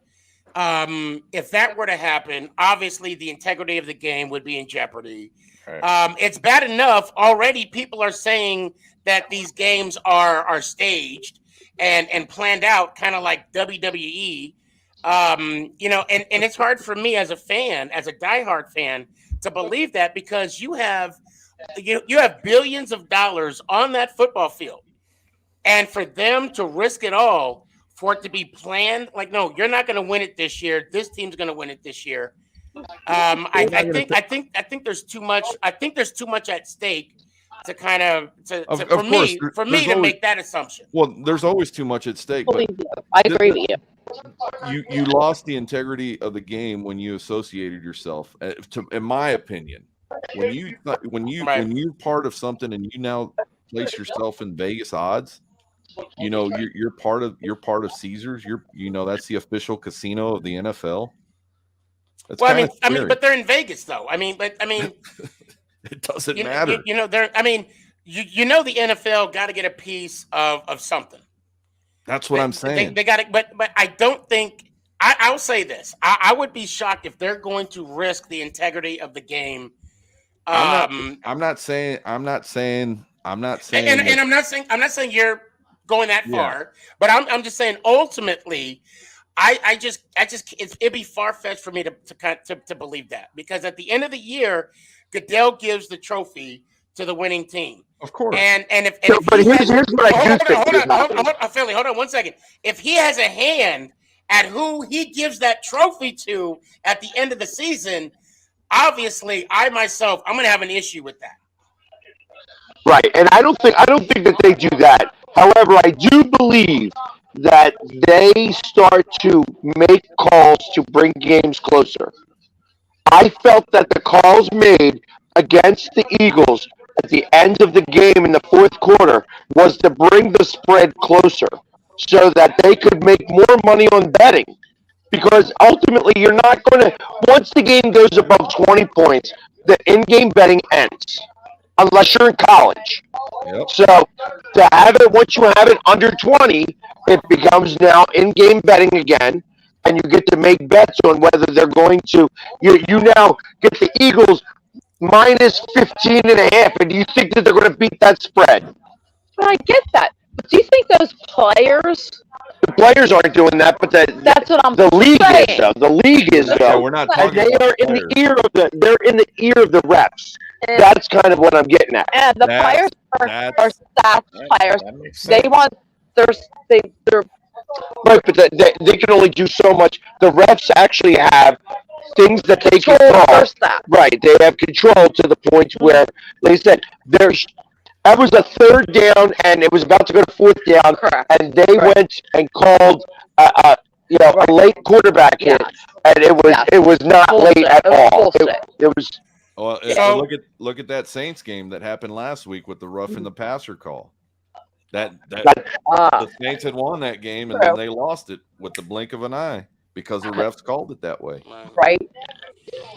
that were to happen, obviously the integrity of the game would be in jeopardy. Right. It's bad enough already. People are saying that these games are staged and planned out, kind of like WWE. And it's hard for me as a fan, as a diehard fan, to believe that, because you have billions of dollars on that football field, and for them to risk it all for it to be planned, like, no, you're not going to win it this year. This team's going to win it this year. I think there's too much. I think there's too much at stake to kind of for me to make that assumption. Well, there's always too much at stake. But I agree with you. You lost the integrity of the game when you associated yourself. In my opinion, when you're part of something and you now place yourself in Vegas odds, you're part of Caesars. That's the official casino of the NFL. That's well, I mean, but they're in Vegas though. It doesn't matter. The NFL got to get a piece of something. That's what I'm saying. They got it, but I don't think. I'll say this: I would be shocked if they're going to risk the integrity of the game. I'm not saying. And I'm not saying you're going that far, but I'm just saying ultimately, it'd be far-fetched for me to believe that, because at the end of the year, Goodell gives the trophy to the winning team. Of course. But here's what I do think. Philly, hold on 1 second. If he has a hand at who he gives that trophy to at the end of the season, obviously, I'm going to have an issue with that. Right, and I don't think that they do that. However, I do believe that they start to make calls to bring games closer. I felt that the calls made against the Eagles at the end of the game in the fourth quarter was to bring the spread closer so that they could make more money on betting. Because ultimately, you're not going to, once the game goes above 20 points, the in-game betting ends, unless you're in college. Yep. So to have it, once you have it under 20, it becomes now in-game betting again, and you get to make bets on whether they're going to, you now get the Eagles minus 15.5, and you think that they're going to beat that spread. But I get that. But do you think those players? The players aren't doing that, but that's what I'm the league saying. is though. The league is though. Yeah, we're not talking and they about are in players. the ear of they're in the ear of the reps. And, that's kind of what I'm getting at. And the players are stats players. They want they're right, but they can only do so much. The refs actually have things that they control. Right, they have control to the point where they said that was a third down, and it was about to go to fourth down, and they went and called a late quarterback hit, and it was not bullshit. late at all. It was. Well, look at that Saints game that happened last week with the roughing the passer call. The Saints had won that game, and then they lost it with the blink of an eye because the refs called it that way. Right.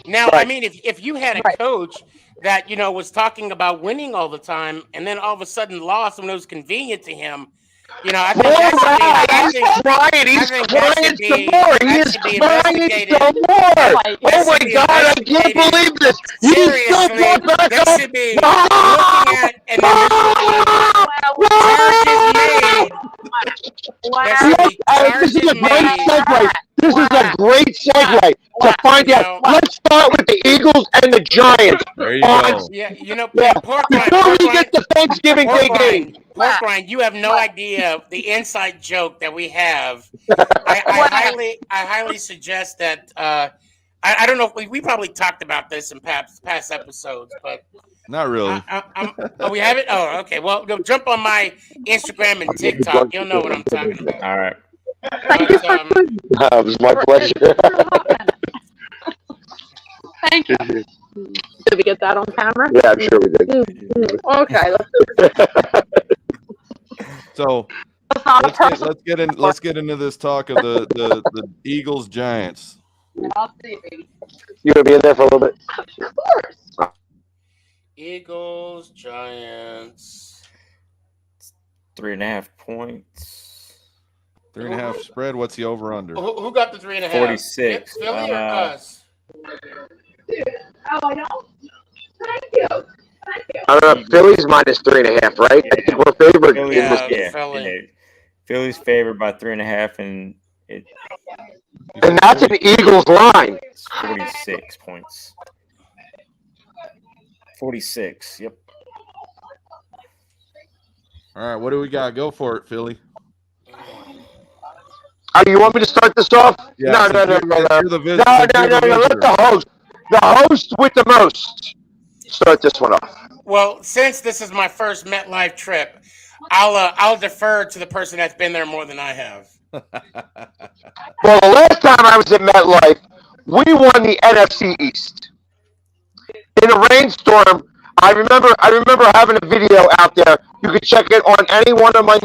Now, I mean, if you had a coach that was talking about winning all the time, and then all of a sudden lost when it was convenient to him, I think he's crying some more. He is crying some more. Oh my God, I can't believe this. He's so far back they should be looking at an This is a great segue. This is a great segue to find out. Let's start with the Eagles and the Giants. There you go. Before we get to Thanksgiving Day game. Pork Rind, you have no idea the inside joke that we have. I highly suggest that. I don't know if we probably talked about this in past episodes, but not really. We have it. Oh, okay. Well, go jump on my Instagram and TikTok. You'll know what I'm talking about. All right. Thank you for food. It was my pleasure. Thank you. Did we get that on camera? Yeah, I'm sure we did. Okay, let's do it. So It's not a let's get into this talk of the Eagles Giants. I'll see, baby. You gonna be in there for a little bit? Of course. Eagles, Giants. 3.5 pounts. 3.5 spread. What's the over under? Who got the 3.5? 46. Philly or us? Oh, I know. Thank you. Thank you. I don't know. Philly's minus 3.5, right? I think we're favored. Philly, Yeah, yeah, Philly. yeah. Philly's favored by 3.5, and And that's an Eagles line. it's 46 points. 46. Yep. All right, what do we got? Go for it, Philly. You want me to start this off? Yeah, No. you're the No. visitor. Let the host with the most, start this one off. Well, since this is my first MetLife trip, I'll defer to the person that's been there more than I have. Well, the last time I was at MetLife, we won the NFC East. In a rainstorm, I remember having a video out there. You could check it on any one of my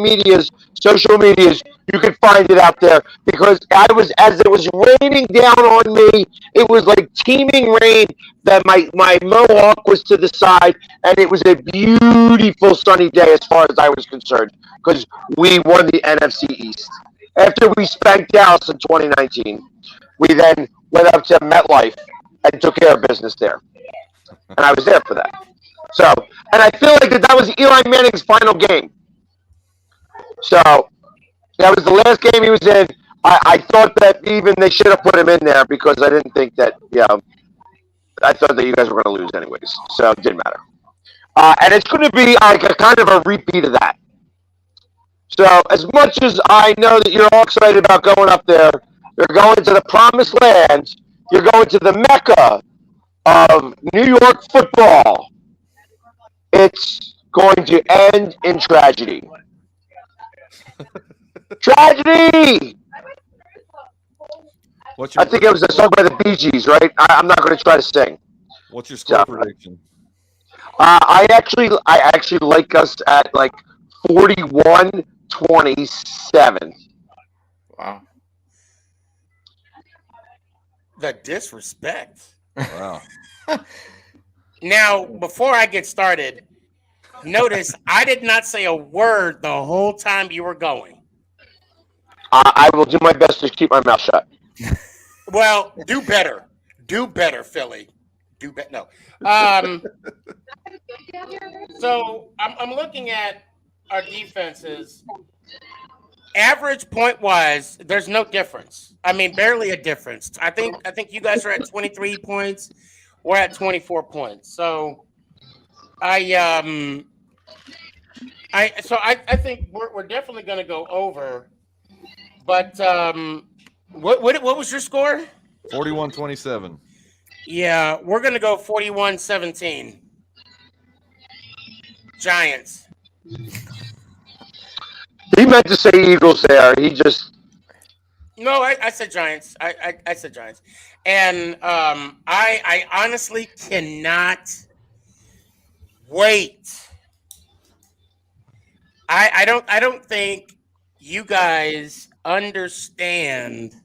social medias. You could find it out there because as it was raining down on me, it was like teeming rain that my mohawk was to the side, and it was a beautiful sunny day as far as I was concerned because we won the NFC East. After we spanked Dallas in 2019, we then went up to MetLife and took care of business there. And I was there for that. So, and I feel like that was Eli Manning's final game. So, that was the last game he was in. I thought that even they should have put him in there because I didn't think that, I thought that you guys were going to lose anyways. So, it didn't matter. And it's going to be like a kind of a repeat of that. So, as much as I know that you're all excited about going up there, you're going to the promised land, you're going to the Mecca of New York football. It's going to end in tragedy. Tragedy! I think it was a song by the Bee Gees, right? I'm not going to try to sing. What's your score prediction? I actually like us at like 41-27. Wow. The disrespect. Wow. Now, before I get started, notice I did not say a word the whole time you were going. I will do my best to keep my mouth shut. Well, do better. Do better, Philly. Do better. No. So I'm looking at our defenses. Average point wise, there's no difference. I mean, barely a difference. I think you guys are at 23 points. We're at 24 points. So I think we're definitely going to go over. But what was your score? 41-27. Yeah, we're going to go 41-17. Giants. He meant to say Eagles there. He just... No, I said Giants. I said Giants. And I honestly cannot wait. I don't think you guys understand.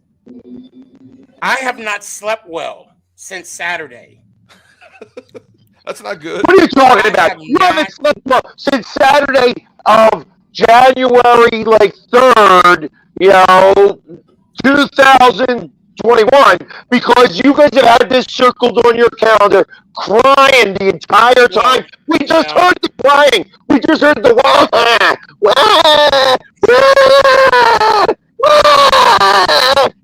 I have not slept well since Saturday. That's not good. What are you talking about? You haven't slept well since Saturday of January 3rd, 2021, because you guys have had this circled on your calendar, crying the entire time. We just heard the crying. We just heard the wah, wah, wah, wah.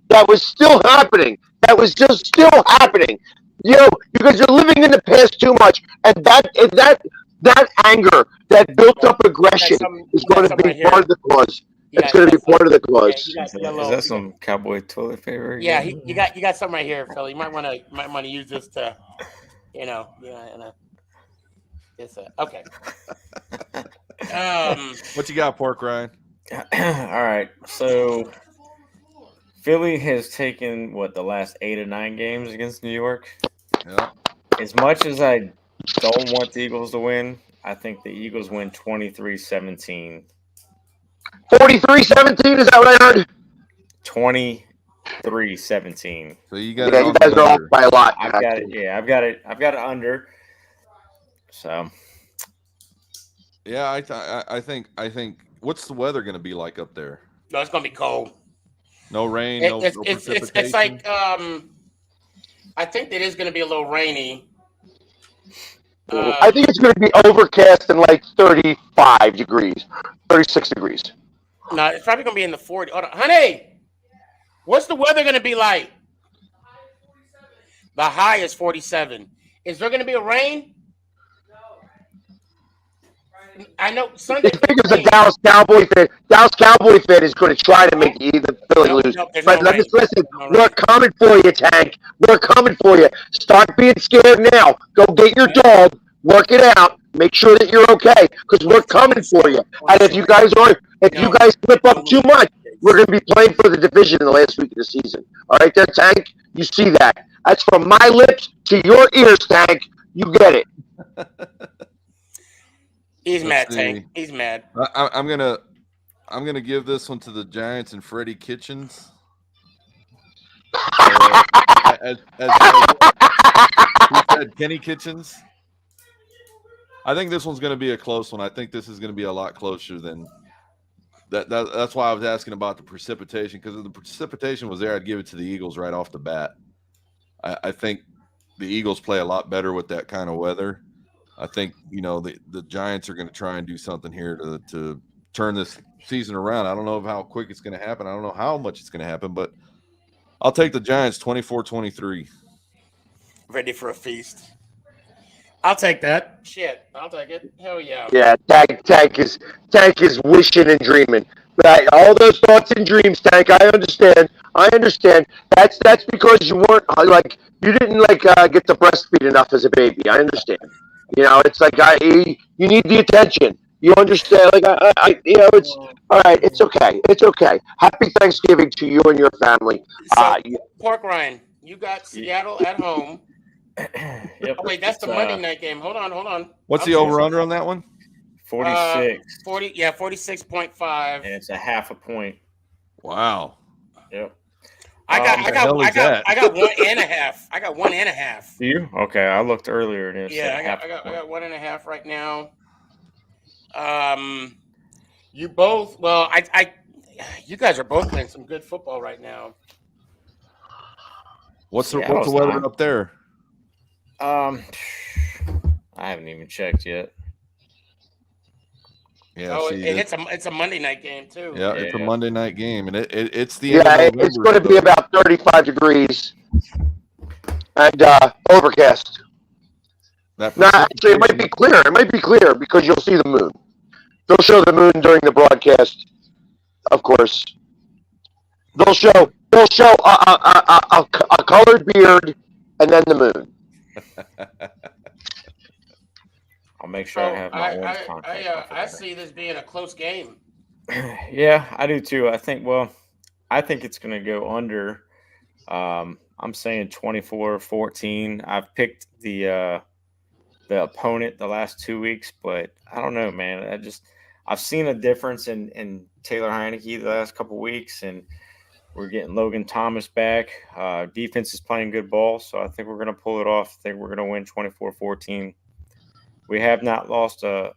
That was still happening. That was just still happening. You guys are living in the past too much, and that anger, that built-up aggression is going to be part of the cause. It's going to be part of the cause. Is that some cowboy toilet paper? Yeah, you got something right here, Phil. You might want to use this to, okay. What you got, Pork Ryan? All right, so Philly has taken the last 8 or 9 games against New York. Yeah. As much as I don't want the Eagles to win, I think the Eagles win 23-17. 43-17, is that what I heard? 23-17. So you got you guys are off by a lot. I've got it. Yeah, I've got it under. So. Yeah, I think. What's the weather going to be like up there? No, it's going to be cold. No rain. No precipitation. It's like I think it is going to be a little rainy. I think it's going to be overcast and like 35 degrees, 36 degrees. No, it's probably going to be in the 40s. Hold on. Honey, what's the weather going to be like? The high is 47. Is there going to be a rain? I know Sunday. I think it's a Dallas Cowboy fan. Dallas Cowboy fan is going to try to make the Philly lose. But listen, we're coming for you, Tank. We're coming for you. Start being scared now. Go get your dog. Work it out. Make sure that you're okay, because we're coming for you. And if you guys slip up too much, we're going to be playing for the division in the last week of the season. All right, there, Tank. You see that? That's from my lips to your ears, Tank. You get it. He's mad, Tank. He's mad. I'm gonna give this one to the Giants and Freddie Kitchens. As who said Kenny Kitchens? I think this one's going to be a close one. I think this is going to be a lot closer than that. That's why I was asking about the precipitation, because if the precipitation was there, I'd give it to the Eagles right off the bat. I think the Eagles play a lot better with that kind of weather. I think, the Giants are going to try and do something here to turn this season around. I don't know how quick it's going to happen. I don't know how much it's going to happen, but I'll take the Giants 24-23. Ready for a feast. I'll take that. Shit, I'll take it. Hell yeah. Yeah, Tank is wishing and dreaming. But all those thoughts and dreams, Tank, I understand. That's because you weren't you didn't get to breastfeed enough as a baby. I understand. It's like you need the attention. You understand? It's all right. It's okay. It's okay. Happy Thanksgiving to you and your family. So, Pork Ryan, you got Seattle at home. Yep. Oh, wait, that's the Monday night game. Hold on. What's the over-under on that one? 46. 46.5. And it's a half a point. Wow. Yep. I got 1.5. I got 1.5. Do you? Okay, I looked earlier. And yeah, I got 1.5 right now. You both. Well, you guys are both playing some good football right now. What's the weather up there? I haven't even checked yet. Yeah, it's a Monday night game too. Yeah, it's a Monday night game, and it's the it's going to be about 35 degrees and overcast. Actually, it might be clear. It might be clear because you'll see the moon. They'll show the moon during the broadcast, of course. They'll show a colored beard and then the moon. I'll make sure I have my orange contract. I see this being a close game. Yeah, I do too. I think it's going to go under. I'm saying 24-14. I've picked the opponent the last 2 weeks, but I don't know, man. I've seen a difference in Taylor Heineke the last couple of weeks, and we're getting Logan Thomas back. Defense is playing good ball, so I think we're going to pull it off. I think we're going to win 24-14. We have not lost a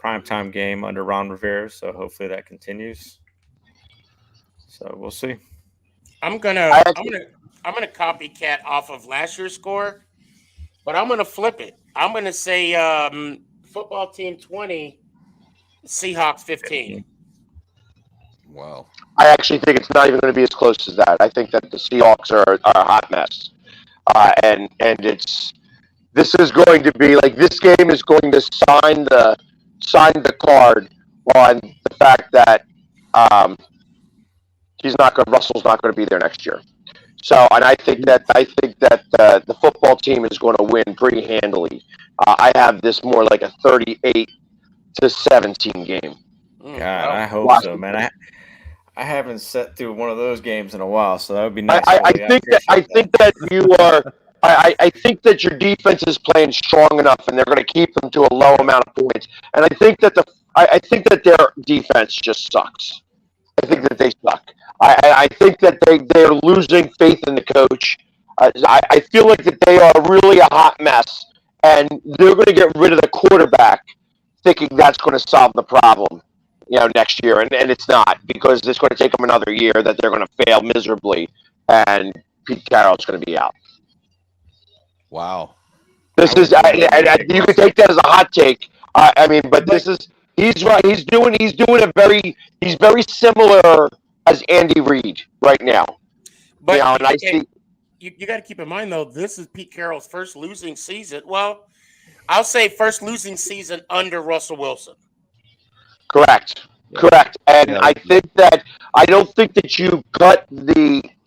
primetime game under Ron Rivera, so hopefully that continues. So we'll see. I'm gonna copycat off of last year's score, but I'm gonna flip it. I'm gonna say football team 20, Seahawks 15. Wow. I actually think it's not even going to be as close as that. I think that the Seahawks are a hot mess, and this is going to be this game is going to sign the card on the fact that Russell's not going to be there next year. So, and I think that the football team is going to win pretty handily. I have this more like a 38-17 game. God, I hope so, man. I haven't sat through one of those games in a while, so that would be nice. I think that you are. I think that your defense is playing strong enough, and they're going to keep them to a low amount of points. And I think that I think that their defense just sucks. I think that they suck. I think that they're losing faith in the coach. I feel like that they are really a hot mess, and they're going to get rid of the quarterback, thinking that's going to solve the problem, next year, and it's not, because it's going to take them another year that they're going to fail miserably, and Pete Carroll's going to be out. Wow. This is you can take that as a hot take. But this is he's right. He's very similar as Andy Reid right now. But and I see. You got to keep in mind, though, this is Pete Carroll's first losing season. Well, I'll say first losing season under Russell Wilson. Correct. And I don't think that you cut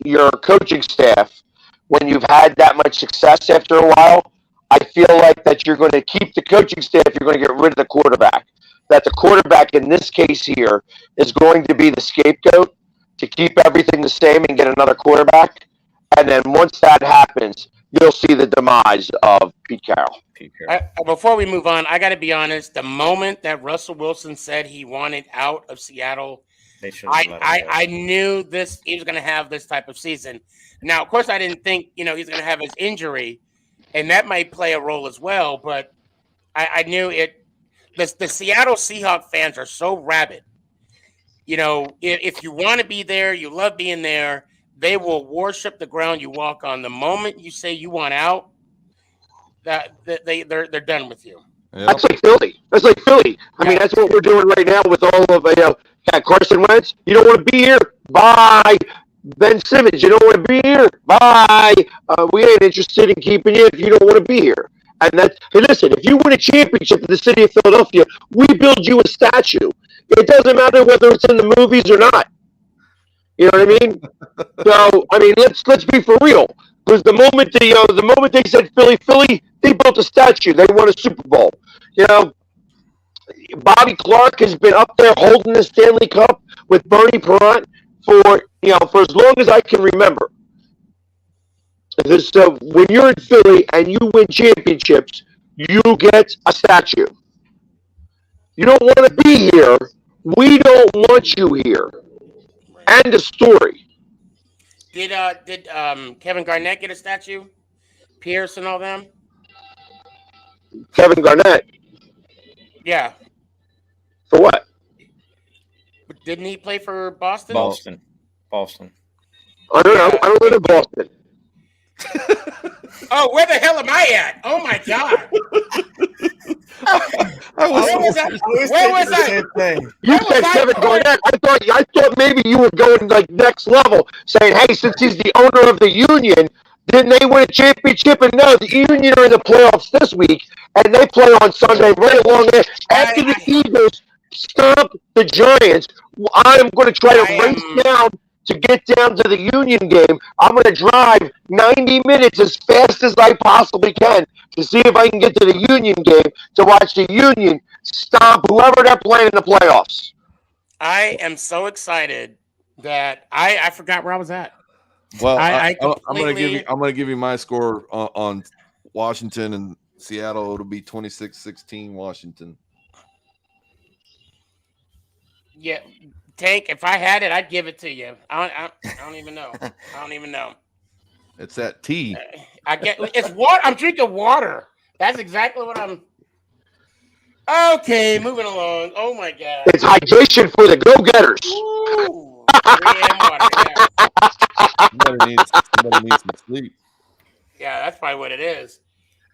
your coaching staff when you've had that much success after a while. I feel like that you're going to keep the coaching staff. You're going to get rid of the quarterback. That the quarterback in this case here is going to be the scapegoat to keep everything the same and get another quarterback. And then once that happens, you'll see the demise of Pete Carroll. Before we move on, I got to be honest. The moment that Russell Wilson said he wanted out of Seattle, I knew he was going to have this type of season. Now, of course, I didn't think he's going to have his injury, and that might play a role as well. But I knew it. The Seattle Seahawks fans are so rabid. If you want to be there, you love being there. They will worship the ground you walk on. The moment you say you want out, they're done with you. Yep. That's like Philly. I mean, that's what we're doing right now with all of Carson Wentz. You don't want to be here? Bye. Ben Simmons, you don't want to be here? Bye. We ain't interested in keeping you if you don't want to be here. And hey, listen, if you win a championship in the city of Philadelphia, we build you a statue. It doesn't matter whether it's in the movies or not. You know what I mean? So, let's be for real. Because the moment they said Philly, they built a statue. They won a Super Bowl. Bobby Clark has been up there holding the Stanley Cup with Bernie Perrant for as long as I can remember. So when you're in Philly and you win championships, you get a statue. You don't want to be here. We don't want you here. End of story. Did Kevin Garnett get a statue? Pierce and all them? Kevin Garnett? Yeah. For what? Didn't he play for Boston? Boston. I don't know. I don't live in Boston. Oh, where the hell am I at? Oh my God! Where was I? You said Kevin Garnett. I thought maybe you were going like next level, saying, "Hey, since he's the owner of the Union, didn't they win a championship?" And no, the Union are in the playoffs this week, and they play on Sunday right along there. After the Eagles stomp the Giants, I'm going to try to race down to get down to the Union game. I'm going to drive 90 minutes as fast as I possibly can to see if I can get to the Union game to watch the Union stomp whoever they're playing in the playoffs. I am so excited that I forgot where I was at. Well, I'm going to give you my score on Washington and Seattle. It'll be 26-16 Washington. Yeah. Tank, if I had it, I'd give it to you. I don't even know. It's that tea. It's water. I'm drinking water. That's exactly what I'm. Okay, moving along. Oh my God. It's hydration for the go-getters. Ooh, water, Somebody needs some sleep. Yeah, that's probably what it is.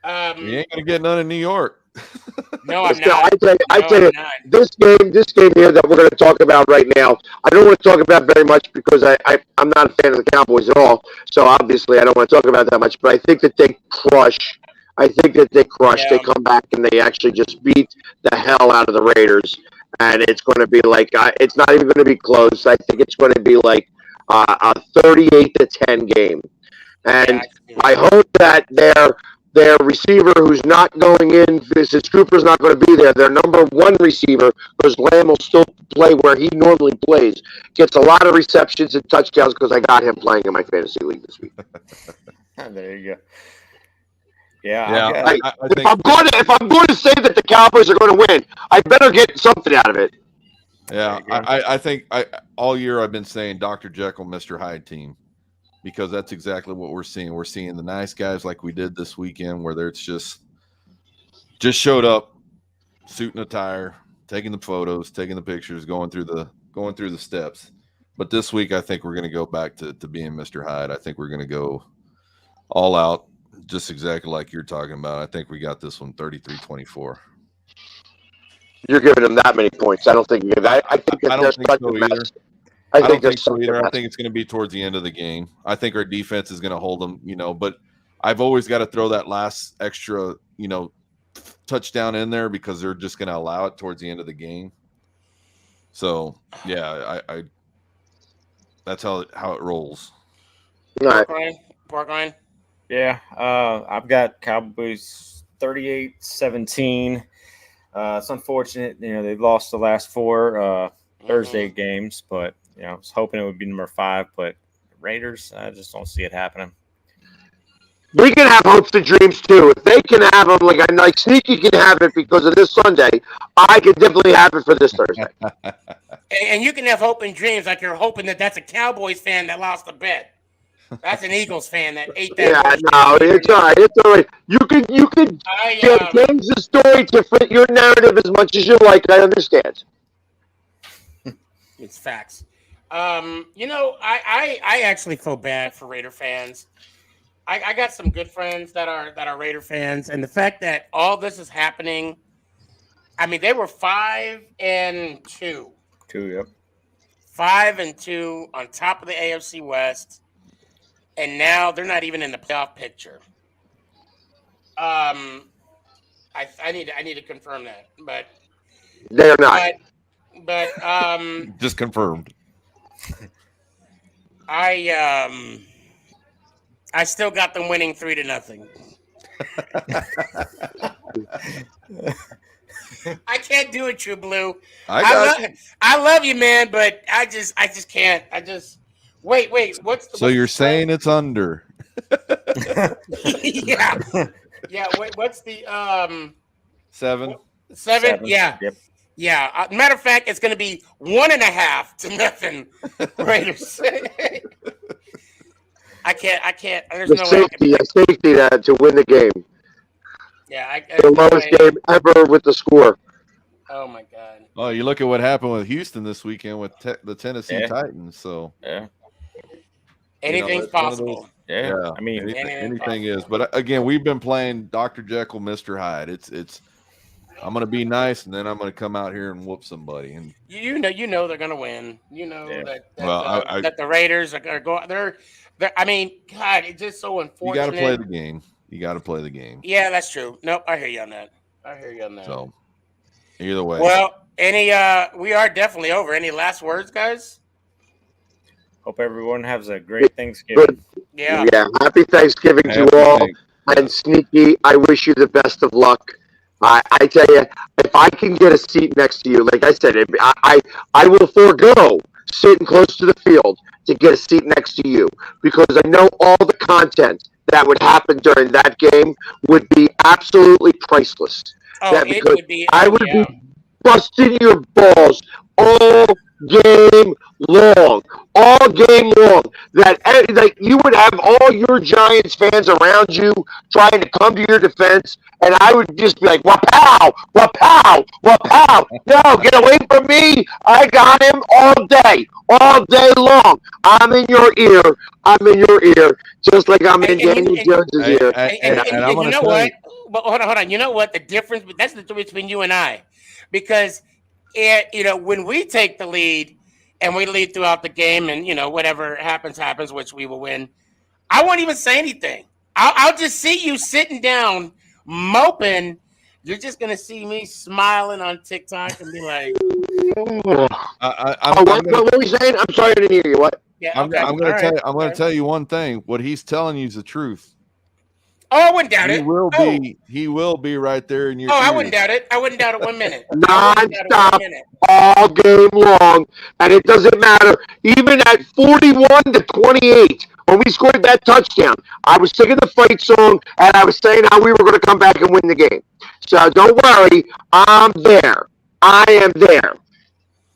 You ain't gonna get none in New York. No, I'm not. I tell you, this game here that we're going to talk about right now, I don't want to talk about very much because I'm not a fan of the Cowboys at all. So obviously, I don't want to talk about that much. But I think that they crush. Yeah. They come back and they actually just beat the hell out of the Raiders, and it's going to be like it's not even going to be close. I think it's going to be like a 38-10 game, and I hope that their receiver who's not going in, since Cooper's not going to be there, their number one receiver, because Lamb will still play where he normally plays, gets a lot of receptions and touchdowns because I got him playing in my fantasy league this week. There you go. Yeah. Yeah. Like, I if think I'm going to say that the Cowboys are going to win, I better get something out of it. Yeah, I think all year I've been saying Dr. Jekyll, Mr. Hyde team, because that's exactly what we're seeing. We're seeing the nice guys like we did this weekend, where it's just showed up, suit and attire, taking the photos, taking the pictures, going through the steps. But this week, I think we're going to go back to being Mr. Hyde. I think we're going to go all out, just exactly like you're talking about. I think we got this one 33-24. You're giving them that many points. I don't think you're that. I think I don't think so either. I don't think so either. I think it's going to be towards the end of the game. I think our defense is going to hold them, but I've always got to throw that last extra, touchdown in there because they're just going to allow it towards the end of the game. So, yeah, I that's how it rolls. All right. Porkline. Yeah, I've got Cowboys 38-17. It's unfortunate, they've lost the last four Thursday games, but I was hoping it would be number 5. But Raiders, I just don't see it happening. We can have hopes and dreams too. If they can have them, like Sneaky can have it because of this Sunday, I can definitely have it for this Thursday. And you can have hope and dreams like you're hoping that's a Cowboys fan that lost a bet. That's an Eagles fan that ate that. Yeah, no, it's all right. It's all right. You can change the story to fit your narrative as much as you like. I understand. It's facts. I actually feel bad for Raider fans. I got some good friends that are Raider fans, and the fact that all this is happening. I mean, they were 5-2. 2, yep. 5-2 on top of the AFC West. And now they're not even in the playoff picture. I need to confirm that, but they're not. But just confirmed. I still got them winning 3-0. I can't do it, True Blue. I love you, man, but I just can't. Wait. What's you're saying it's under? Yeah. Wait, what's the 7? 7? Yeah. Yep. Yeah. Matter of fact, it's going to be 1.5-0 Raiders. I can't. There's no way. Safety to win the game. Yeah. The lowest game ever with the score. Oh my God. Oh, you look at what happened with Houston this weekend with the Tennessee Titans. So yeah. Anything's possible. Yeah. I mean, anything is. But again, we've been playing Dr. Jekyll, Mr. Hyde. It's. I'm gonna be nice, and then I'm gonna come out here and whoop somebody. And you know they're gonna win. You know that that the Raiders are going. They're. I mean, God, it's just so unfortunate. You got to play the game. Yeah, that's true. Nope, I hear you on that. So, either way. Well, we are definitely over. Any last words, guys? Hope everyone has a great Thanksgiving. Yeah. Happy Thanksgiving to you all. And Sneaky, I wish you the best of luck. I tell you, if I can get a seat next to you, like I said, I will forego sitting close to the field to get a seat next to you, because I know all the content that would happen during that game would be absolutely priceless. Oh, it would be. I would be busting your balls all game long. That you would have all your Giants fans around you trying to come to your defense, and I would just be like, "Wapow, wapow, wapow!" No, get away from me! I got him all day long. I'm in your ear, just like I'm in Daniel Jones's ear. And you know what? But hold on. You know what? That's the difference between you and I, because when we take the lead and we lead throughout the game, and whatever happens, which we will win, I won't even say anything. I'll just see you sitting down moping. You're just gonna see me smiling on TikTok and be like, what were you saying? I'm sorry, I didn't hear you. What? Yeah, I'm going to tell you one thing. What he's telling you is the truth. Oh, I wouldn't doubt He it. will be. He will be right there in your. Oh, I ears. wouldn't doubt it. I wouldn't doubt it 1 minute. Non-stop all game long, and it doesn't matter. Even at 41-28, when we scored that touchdown, I was singing the fight song, and I was saying how we were going to come back and win the game. So don't worry, I'm there. I am there.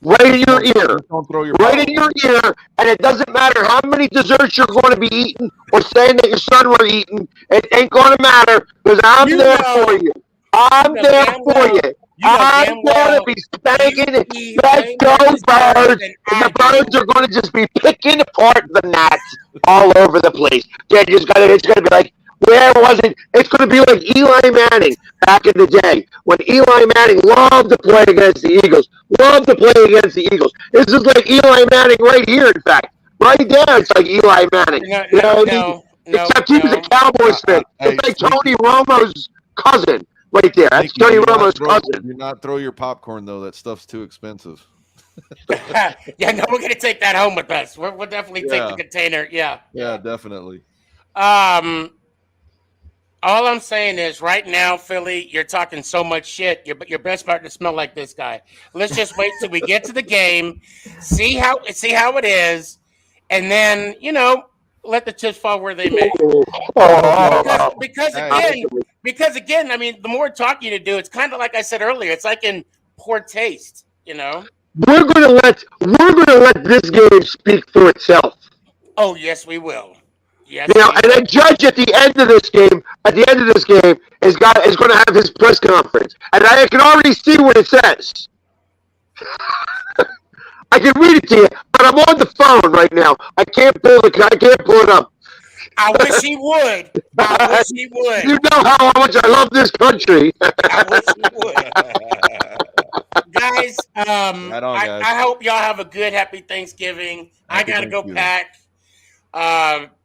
Right in your ear. Don't throw your Right in your ear, and it doesn't matter how many desserts you're going to be eating or saying that your son were eating. It ain't going to matter because I'm there for you. I'm there for you. I'm going to be spanking it. Let's go, birds. And the birds are going to just be picking apart the gnats all over the place. It's going to be like, where was it? It's going to be like Eli Manning back in the day when Eli Manning loved to play against the Eagles. Loved to play against the Eagles. This is like Eli Manning right here, in fact. Right there, it's like Eli Manning. Except he was a Cowboys fan. It's like Tony Romo's cousin right there. That's Tony Romo's cousin. Do not throw your popcorn, though. That stuff's too expensive. Yeah, no, we're going to take that home with us. We'll definitely take the container. Yeah. Yeah, definitely. All I'm saying is, right now, Philly, you're talking so much shit. Your best partner smell like this guy. Let's just wait till we get to the game, see how it is, and then let the chips fall where they may. Because again, I mean, the more talking you do, it's kind of like I said earlier. It's like in poor taste, We're gonna let this game speak for itself. Oh yes, we will. Yes, and the judge at the end of this game, is going to have his press conference, and I can already see what it says. I can read it to you, but I'm on the phone right now. I can't pull it up. I wish he would. You know how much I love this country. I wish he would. Guys, I hope y'all have a good, happy Thanksgiving. I gotta go pack.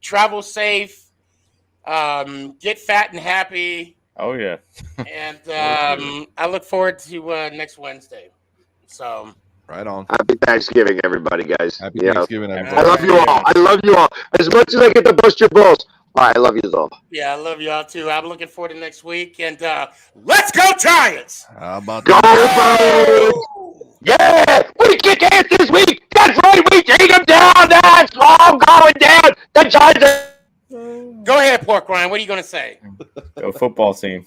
Travel safe. Get fat and happy. Oh yeah. And I look forward to next Wednesday. So. Right on. Happy Thanksgiving, everybody, guys. Happy Thanksgiving, everybody. I love you all. As much as I get to bust your balls, I love you all. Yeah, I love you all too. I'm looking forward to next week. And let's go, Giants! How about go, Birds! Yeah! We kick ass this week! That's right, we take them down! That's all going down! The Giants are... Go ahead, Pork Ryan. What are you going to say? Go football team.